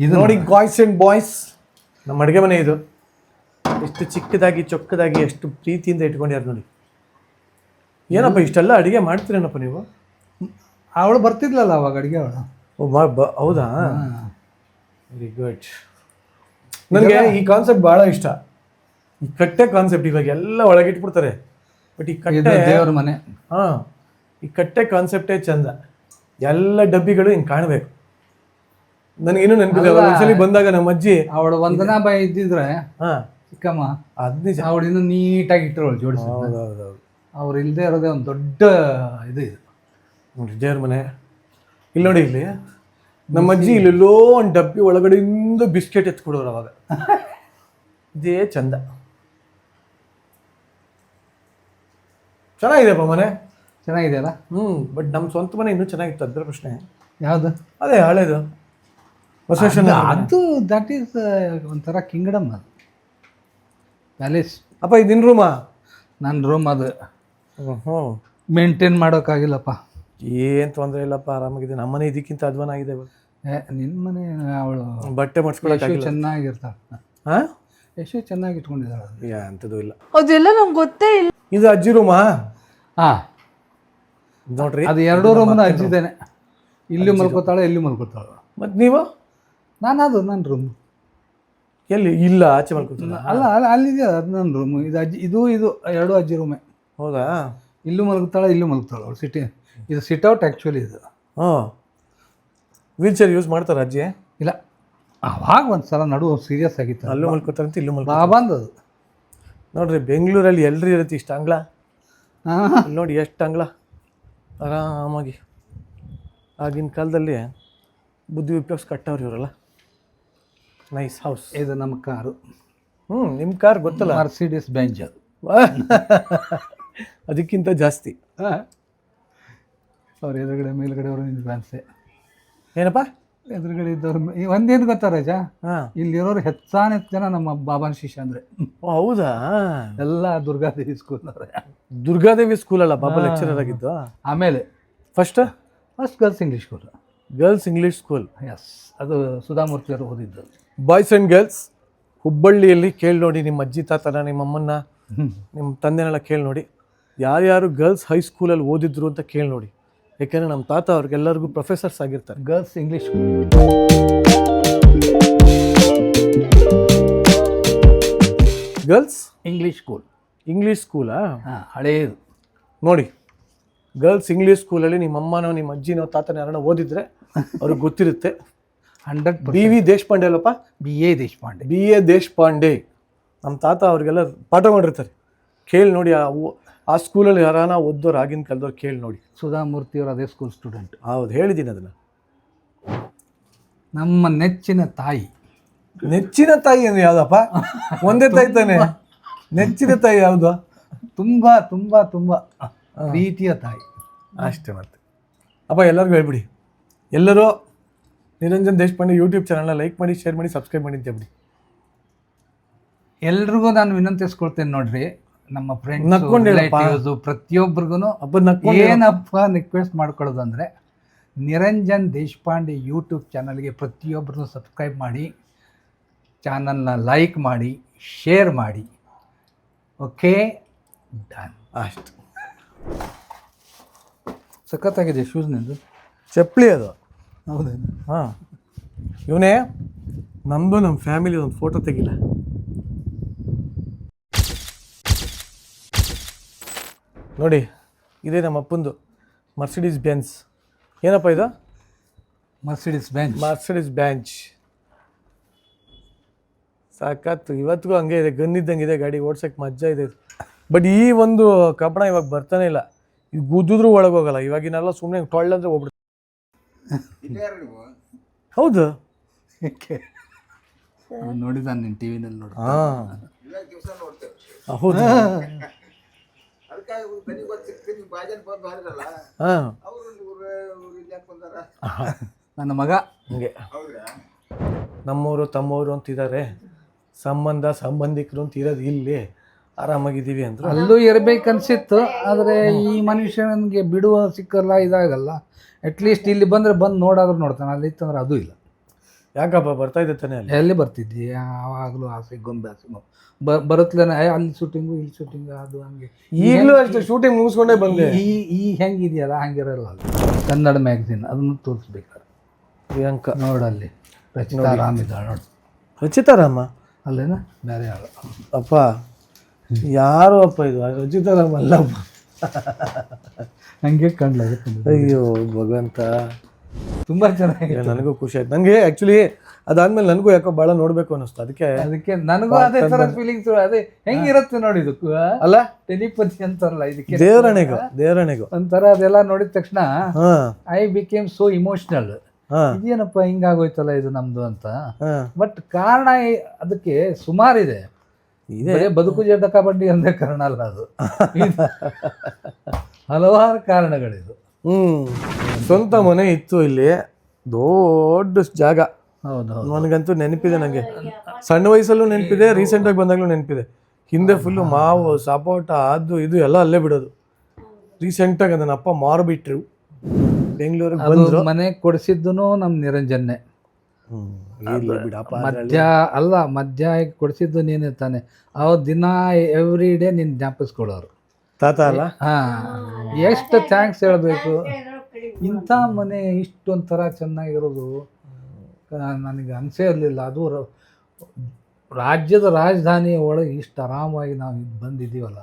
ಇದು ನೋಡಿ ಗಾಯ್ಸ್ ಆ್ಯಂಡ್ ಬಾಯ್ಸ್, ನಮ್ಮ ಅಡುಗೆ ಮನೆ ಇದು. ಎಷ್ಟು ಚಿಕ್ಕದಾಗಿ ಚೊಕ್ಕದಾಗಿ ಎಷ್ಟು ಪ್ರೀತಿಯಿಂದ ಇಟ್ಕೊಂಡ್ಯಾರ ನೋಡಿ. ಏನಪ್ಪ ಇಷ್ಟೆಲ್ಲ ಅಡುಗೆ ಮಾಡ್ತೀರೇನಪ್ಪ ನೀವು? ಅವಳು ಬರ್ತಿದ್ಲಲ್ಲ ಅವಾಗ ಅಡುಗೆ ಅವಳು. ಹೌದಾ? Very good. ನನಗೆ ಈ ಕಾನ್ಸೆಪ್ಟ್ ಭಾಳ ಇಷ್ಟ. ಈ ಕಟ್ಟೆ ಕಾನ್ಸೆಪ್ಟ್ ಇವಾಗ ಎಲ್ಲ ಒಳಗಿಟ್ಬಿಡ್ತಾರೆ, ಬಟ್ ಈ ಕಟ್ಟೆ ದೇವ್ರ ಮನೆ. ಹಾಂ, ಈ ಕಟ್ಟೆ ಕಾನ್ಸೆಪ್ಟೇ ಚಂದ. ಎಲ್ಲ ಡಬ್ಬಿಗಳು ಹಿಂಗೆ ಕಾಣಬೇಕು. ನನಗೇನು ನೆನಪಿದೆ, ಒಂದ್ಸಲಿ ಬಂದಾಗ ನಮ್ಮ ಅಜ್ಜಿ ಅವಳು ವಂದನಾ ಬಾಯಿ ಇದ್ದಿದ್ರೆ ಹಾಂ ಚಿಕ್ಕಮ್ಮ ಅದು ನಿಜ. ಅವಳು ಇನ್ನೂ ನೀಟಾಗಿ ಇಟ್ಟರು ಜೋಡಿಸಿ. ಹೌದೌದು. ಅವ್ರು ಇಲ್ಲದೆ ಇರೋದೇ ಒಂದು ದೊಡ್ಡ ಇದು ನೋಡಿ ದೇವ್ರ ಮನೆ. ಇಲ್ಲಿ ನೋಡಿ, ಇಲ್ಲಿ ನಮ್ಮ ಅಜ್ಜಿ ಇಲ್ಲೆಲ್ಲೋ ಒಂದು ಡಬ್ಬಿ ಒಳಗಡೆಯಿಂದ ಬಿಸ್ಕೆಟ್ ಎತ್ಕೊಡೋರು ಅವಾಗ. ಇದೇ ಚಂದ. ಚೆನ್ನಾಗಿದೆಪ್ಪ ಮನೆ. ಚೆನ್ನಾಗಿದೆಯಲ್ಲ? ಬಟ್ ನಮ್ಮ ಸ್ವಂತ ಮನೆ ಇನ್ನೂ ಚೆನ್ನಾಗಿತ್ತು, ಅದ್ರ ಪ್ರಶ್ನೆ. ಯಾವುದು? ಅದೇ ಹಳೇದು ಬಸವೇಶ್ವರ. ಅದು ದಟ್ ಈಸ್ ಒಂಥರ ಕಿಂಗ್ಡಮ್, ಅದು ಪ್ಯಾಲೇಸ್. ಅಪ್ಪ ಇದು ನಿನ್ನ ರೂಮಾ? ನನ್ನ ರೂಮ್ ಅದು. ಹ್ಞೂ, ಮೇಂಟೈನ್ ಮಾಡೋಕ್ಕಾಗಿಲ್ಲಪ್ಪ. ಏನು ತೊಂದರೆ ಇಲ್ಲಪ್ಪ, ಆರಾಮಾಗಿದೆ. ನಮ್ಮ ಮನೆ ಇದಕ್ಕಿಂತ ಅಧ್ವಾನ ಆಗಿದೆ. ನಿನ್ನ ಮನೆ ಅವಳು ಬಟ್ಟೆ ಮಾಡಿಸ್ಕೊಳಕ್ಕಾಗಿಲ್ಲ. ಚೆನ್ನಾಗಿರ್ತಾಳೆ. ಹಾಂ, ಎಷ್ಟು ಚೆನ್ನಾಗಿ ಇಟ್ಕೊಂಡಿದ್ದಾಳೆ. ಅಂಥದ್ದು ಇಲ್ಲ. ಅದೆಲ್ಲ ನಂಗೆ ಗೊತ್ತೇ ಇಲ್ಲ. ಇದು ಅಜ್ಜಿ ರೂಮಾ? ಹಾಂ, ನೋಡ್ರಿ, ಅದು ಎರಡೂ ರೂಮನ್ನು ಅಜ್ಜಿದ್ದೇನೆ. ಇಲ್ಲಿ ಮಲ್ಕೋತಾಳೆ, ಇಲ್ಲಿ ಮಲ್ಕೋತಾಳೆ. ಮತ್ತು ನೀವು? ಅದು ನನ್ನ ರೂಮ್. ಎಲ್ಲಿ? ಇಲ್ಲ, ಆಚೆ ಮಲ್ಕೋತಾಳ? ಅಲ್ಲ ಅಲ್ಲಿದೆಯಲ್ಲ, ಅದು ನನ್ನ ರೂಮ್. ಇದು ಅಜ್ಜಿ, ಇದು ಎರಡು ಅಜ್ಜಿ ರೂಮೇ. ಹೌದಾ? ಇಲ್ಲೂ ಮಲ್ಕೋತಾಳೆ, ಇಲ್ಲೂ ಮಲ್ಕೋತಾಳೆ. ಅವಳು ಇದು ಸಿಟ್ಔಟ್ ಆ್ಯಕ್ಚುಲಿ ಇದು. ಹಾಂ, ವೀಲ್ ಚೇರ್ ಯೂಸ್ ಮಾಡ್ತಾರೆ ಅಜ್ಜಿ? ಇಲ್ಲ, ಅವಾಗ ಒಂದು ಸಲ ನಡುವೆ ಸೀರಿಯಸ್ ಆಗಿತ್ತು. ಅಲ್ಲೂ ಮಲ್ಕೋತಾರಂತ ಇಲ್ಲೂ ಬಾಬಂದದು. ನೋಡ್ರಿ, ಬೆಂಗಳೂರಲ್ಲಿ ಎಲ್ರಿ ಇರುತ್ತೆ ಇಷ್ಟು ಅಂಗ್ಳ. ಹಾಂ, ಇಲ್ಲಿ ನೋಡಿ ಎಷ್ಟು ಅಂಗ್ಳ, ಆರಾಮಾಗಿ. ಆಗಿನ ಕಾಲದಲ್ಲಿ ಬುದ್ಧಿ ಉಪಯೋಗಿಸಿ ಕಟ್ಟವ್ರು ಇವರಲ್ಲ. Nice house. ಇದು ನಮ್ಮ ಕಾರು. ನಿಮ್ಮ ಕಾರ್ ಗೊತ್ತಲ್ಲ, ಮರ್ಸಿಡಿಸ್ ಬೆಂಜ್. ಅದು ಅದಕ್ಕಿಂತ ಜಾಸ್ತಿ. ಅವ್ರ ಎದುರುಗಡೆ ಮೇಲ್ಗಡೆ ಅವರು ಫ್ಯಾನ್ಸೆ. ಏನಪ್ಪ ಎದುರುಗಡೆ ಇದ್ದವ್ರು ಒಂದೇನು ಗೊತ್ತಾ ರಾಜ? ಹಾಂ, ಇಲ್ಲಿರೋರು ಹೆಚ್ಚಾನೆಚ್ಚು ಜನ ನಮ್ಮ ಬಾಬಾನ ಶಿಷ್ಯ ಅಂದರೆ. ಹೌದಾ? ಎಲ್ಲ ದುರ್ಗಾದೇವಿ ಸ್ಕೂಲ್ನವ್ರೆ. ದುರ್ಗಾದೇವಿ ಸ್ಕೂಲಲ್ಲ ಬಾಬಾ ಲೆಕ್ಚರರ್ ಆಗಿದ್ದು? ಆಮೇಲೆ first girls English school. Girls English school. Yes, ಅದು ಸುಧಾಮೂರ್ತಿಯವರು ಓದಿದ್ದು. ಬಾಯ್ಸ್ ಆ್ಯಂಡ್ ಗರ್ಲ್ಸ್ ಹುಬ್ಬಳ್ಳಿಯಲ್ಲಿ ಕೇಳಿ ನೋಡಿ. ನಿಮ್ಮ ಅಜ್ಜಿ ತಾತನ, ನಿಮ್ಮ ಅಮ್ಮನ್ನ, ನಿಮ್ಮ ತಂದೆನೆಲ್ಲ ಕೇಳಿ ನೋಡಿ. ಯಾರ್ಯಾರು ಗರ್ಲ್ಸ್ ಹೈಸ್ಕೂಲಲ್ಲಿ ಓದಿದ್ರು ಅಂತ ಕೇಳಿ ನೋಡಿ. ಯಾಕೆಂದರೆ ನಮ್ಮ ತಾತ ಅವ್ರಿಗೆಲ್ಲರಿಗೂ ಪ್ರೊಫೆಸರ್ಸ್ ಆಗಿರ್ತಾರೆ. Girls English school. Girls English school. English ಸ್ಕೂಲಾ? ಹಾಂ, ಹಳೇದು ನೋಡಿ. ಗರ್ಲ್ಸ್ ಇಂಗ್ಲೀಷ್ ಸ್ಕೂಲಲ್ಲಿ ನಿಮ್ಮ ಅಮ್ಮನೋ ನಿಮ್ಮ ಅಜ್ಜಿನೋ ತಾತನ ಯಾರನ್ನ ಓದಿದ್ರೆ ಅವ್ರಿಗೆ ಗೊತ್ತಿರುತ್ತೆ. 100%. BV ದೇಶಪಾಂಡೆ ಅಲ್ಲಪ್ಪ? BA ದೇಶಪಾಂಡೆ. BA ದೇಶಪಾಂಡೆ. ನಮ್ಮ ತಾತ ಅವ್ರಿಗೆಲ್ಲ ಪಾಠ ಮಾಡಿರ್ತಾರೆ. ಕೇಳಿ ನೋಡಿ, ಆ ಸ್ಕೂಲಲ್ಲಿ ಯಾರಾನ ಓದೋರು ಆಗಿನ ಕಾಲದವ್ರು ಕೇಳಿ ನೋಡಿ. ಸುಧಾಮೂರ್ತಿಯವರು ಅದೇ ಸ್ಕೂಲ್ ಸ್ಟೂಡೆಂಟ್. ಹೌದು, ಹೇಳಿದ್ದೀನಿ ಅದನ್ನು. ನಮ್ಮ ನೆಚ್ಚಿನ ತಾಯಿ. ನೆಚ್ಚಿನ ತಾಯಿ ಅಂದರೆ ಯಾವುದಪ್ಪ? ಒಂದೇ ತಾಯಿ ತಾನೆ. ನೆಚ್ಚಿನ ತಾಯಿ ಯಾವುದು? ತುಂಬ ತುಂಬ ತುಂಬ ಪ್ರೀತಿಯ ತಾಯಿ. ಅಷ್ಟೇ. ಮತ್ತೆ ಅಪ್ಪ ಎಲ್ಲರಿಗೂ ಹೇಳ್ಬಿಡಿ, ಎಲ್ಲರೂ ನಿರಂಜನ್ ದೇಶಪಾಂಡೆ ಯೂಟ್ಯೂಬ್ ಚಾನಲ್ನ ಲೈಕ್ ಮಾಡಿ, ಶೇರ್ ಮಾಡಿ, ಸಬ್ಸ್ಕ್ರೈಬ್ ಮಾಡಿ ಅಂತ ಬಿಡಿ. ಎಲ್ರಿಗೂ ನಾನು ವಿನಂತಿಸ್ಕೊಳ್ತೇನೆ ನೋಡ್ರಿ, ನಮ್ಮ ಫ್ರೆಂಡ್ಸ್, ನಕ್ಕೊಂಡೇಳಪ್ಪ. ರಿಲೇಟಿವ್ಸು, ಪ್ರತಿಯೊಬ್ಬರಿಗೂ ಏನಪ್ಪ ರಿಕ್ವೆಸ್ಟ್ ಮಾಡ್ಕೊಳ್ಳೋದು ಅಂದರೆ, ನಿರಂಜನ್ ದೇಶಪಾಂಡೆ ಯೂಟ್ಯೂಬ್ ಚಾನಲ್ಗೆ ಪ್ರತಿಯೊಬ್ಬರೂ ಸಬ್ಸ್ಕ್ರೈಬ್ ಮಾಡಿ, ಚಾನಲ್ನ ಲೈಕ್ ಮಾಡಿ, ಶೇರ್ ಮಾಡಿ. Okay, done. ಅಷ್ಟು. ಸಖತ್ತಾಗಿದೆ ಶೂಸ್ ನಿಂದು. ಚಪ್ಪಲಿ ಅದು. ಹೌದೇನು? ಹಾಂ, ಇವನೇ ನಮ್ಮದು ನಮ್ಮ ಫ್ಯಾಮಿಲಿ ಒಂದು ಫೋಟೋ ತೆಗಿಲ್ಲ. ನೋಡಿ, ಇದೇ ನಮ್ಮ ಅಪ್ಪಂದು ಮರ್ಸಿಡೀಸ್ ಬೆಂಜ್. ಏನಪ್ಪ ಇದು? Mercedes Benz. Mercedes Benz. ಸಾಕತ್ತು. ಇವತ್ತಿಗೂ ಹಂಗೆ ಇದೆ, ಗನ್ನಿದ್ದಂಗೆ ಇದೆ ಗಾಡಿ, ಓಡ್ಸೋಕ್ಕೆ ಮಜಾ ಇದೆ. ಬಟ್ ಈ ಒಂದು ಕಬ್ಬಣ ಇವಾಗ ಬರ್ತಾನೆ ಇಲ್ಲ. ಇದು ಗುದ್ದಿದ್ರೂ ಒಳಗೋಗಲ್ಲ. ಇವಾಗಿನೆಲ್ಲ ಸುಮ್ಮನೆ ಟೊಳ್ಳಂದ್ರೆ ಹೋಗ್ಬಿಡ್ತು. ಹೌದು, ನೋಡಿದ ನಿನ್ನ ಟಿ ವಿನಲ್ಲಿ ನೋಡಿ. ಹಾಂ ಹೌದು. ಹಾಂ, ನನ್ನ ಮಗ ಹಂಗೆ ನಮ್ಮವರು ತಮ್ಮವರು ಅಂತಿದ್ದಾರೆ, ಸಂಬಂಧಿಕರು ಅಂತ ಇರೋದು ಇಲ್ಲಿ. ಆರಾಮಾಗಿದ್ದೀವಿ ಅಂದರು. ಅಲ್ಲೂ ಇರಬೇಕನ್ಸಿತ್ತು, ಆದರೆ ಈ ಮನುಷ್ಯನಿಗೆ ಬಿಡುವ ಸಿಕ್ಕಲ್ಲ, ಇದಾಗಲ್ಲ. ಅಟ್ಲೀಸ್ಟ್ ಇಲ್ಲಿ ಬಂದರೆ ಬಂದು ನೋಡಾದ್ರೂ ನೋಡ್ತಾನೆ. ಅಲ್ಲಿ ಇತ್ತಂದ್ರೆ ಅದು ಇಲ್ಲ. ಯಾಕಪ್ಪ ಬರ್ತಾ ಇದ್ದೆ ತಾನೇ ಅಲ್ಲಿ? ಎಲ್ಲಿ ಬರ್ತಿದ್ವಿ ಆವಾಗಲೂ ಆಸೆ ಗೊಂಬೆ ಆಸೆ ಬರುತ್ತಲೇನೆ ಅಲ್ಲಿ ಶೂಟಿಂಗು ಇಲ್ಲಿ ಶೂಟಿಂಗು ಅದು ಹಂಗೆ ಈಗಲೂ ಅಷ್ಟೇ ಶೂಟಿಂಗ್ ಮುಗಿಸ್ಕೊಂಡೇ ಬಂದೆ. ಈ ಹೆಂಗಿದೆಯಲ್ಲ ಹಂಗಿರಲ್ಲ ಅದು ಕನ್ನಡ ಮ್ಯಾಗ್ಝಿನ್ ಅದನ್ನು ತೋರಿಸ್ಬೇಕಾರೆ ಪ್ರಿಯಾಂಕಾ ನೋಡಲ್ಲಿ ರಚಿತಾ ರಾಮ್ ಇದ್ದಾಳೆ ನೋಡಿ. ರಚಿತಾರಾಮ ಅಲ್ಲೇನ ಬೇರೆ ಯಾರು ಅಪ್ಪ ಯಾರು ಅಪ್ಪ ಇದು ರಚಿತಾರಾಮ್ ಅಲ್ಲಪ್ಪ. ಹಂಗೆ ಕಂಡ್ಲಾಗುತ್ತೆ ಅಯ್ಯೋ ಭಗವಂತ, ತುಂಬ ಚೆನ್ನಾಗಿ. ನನಗೂ ಖುಷಿ ಆಯ್ತು. ನನಗೆ ಆ್ಯಕ್ಚುಲಿ ಅದಾದ್ಮೇಲೆ ನನಗೂ ಯಾಕೋ ಭಾಳ ನೋಡಬೇಕು ಅನ್ನಿಸ್ತು. ಅದಕ್ಕೆ ನನಗೂ ಅದೇ ಥರ ಫೀಲಿಂಗ್ಸ್. ಅದೇ ಹೆಂಗಿರುತ್ತೆ ನೋಡಿ ಇದು ಅಲ್ಲ ಟೆಲಿಪತಿ ಅಂತಾರಲ್ಲ, ಇದಕ್ಕೆ ದೇವರಣೆಗೂ ಒಂಥರ ಅದೆಲ್ಲ ನೋಡಿದ ತಕ್ಷಣ ಹಾ ಐ ಬಿಕೇಮ್ ಸೋ ಇಮೋಷನಲ್. ಹಾ ಇದೇನಪ್ಪ ಹಿಂಗಾಗೋಯ್ತಲ್ಲ ಇದು ನಮ್ದು ಅಂತ. ಹಾ ಬಟ್ ಕಾರಣ ಅದಕ್ಕೆ ಸುಮಾರಿದೆ. ಬರೀ ಬದುಕು ಜಟಕ ಬಂಡಿ ಒಂದೇ ಕಾರಣ ಅಲ್ಲ ಅದು, ಹಲವಾರು ಕಾರಣಗಳಿದು. ಸ್ವಂತ ಮನೆ ಇತ್ತು ಇಲ್ಲಿ, ದೊಡ್ಡ ಜಾಗ. ಹೌದು ಹೌದು. ನನಗಂತೂ ನೆನಪಿದೆ, ನನಗೆ ಸಣ್ಣ ವಯಸ್ಸಲ್ಲೂ ನೆನಪಿದೆ, ರೀಸೆಂಟಾಗಿ ಬಂದಾಗಲೂ ನೆನಪಿದೆ. ಹಿಂದೆ ಫುಲ್ಲು ಮಾವು ಸಪೋಟ ಅದು ಇದು ಎಲ್ಲ ಅಲ್ಲೇ ಬಿಡೋದು. ರೀಸೆಂಟಾಗಿ ನನ್ನ ಅಪ್ಪ ಮಾರ್ಬಿಟ್ರು, ಬೆಂಗಳೂರಿಗೆ ಅದು ಬಂದರು. ಮನೆ ಕೊಡಿಸಿದ್ದು ನಮ್ಮ ನಿರಂಜನ್ನೇ. ಮಧ್ಯ ಕೊಡಿಸಿದ್ದು ನೀನೇ ತಾನೆ. ಅವ್ರು ದಿನ ಎವ್ರಿ ಡೇ ನೀನು ಜ್ಞಾಪಿಸ್ಕೊಳ್ಳೋರು ತಾತ ಅಲ್ಲ. ಎಷ್ಟು ಥ್ಯಾಂಕ್ಸ್ ಹೇಳಬೇಕು. ಇಂಥ ಮನೆ ಇಷ್ಟೊಂಥರ ಚೆನ್ನಾಗಿರೋದು ನನಗೆ ಅನಿಸೇ ಇರಲಿಲ್ಲ. ಅದು ರಾಜ್ಯದ ರಾಜಧಾನಿ ಒಳಗೆ ಇಷ್ಟು ಆರಾಮಾಗಿ ನಾವು ಬಂದಿದ್ದೀವಲ್ಲ.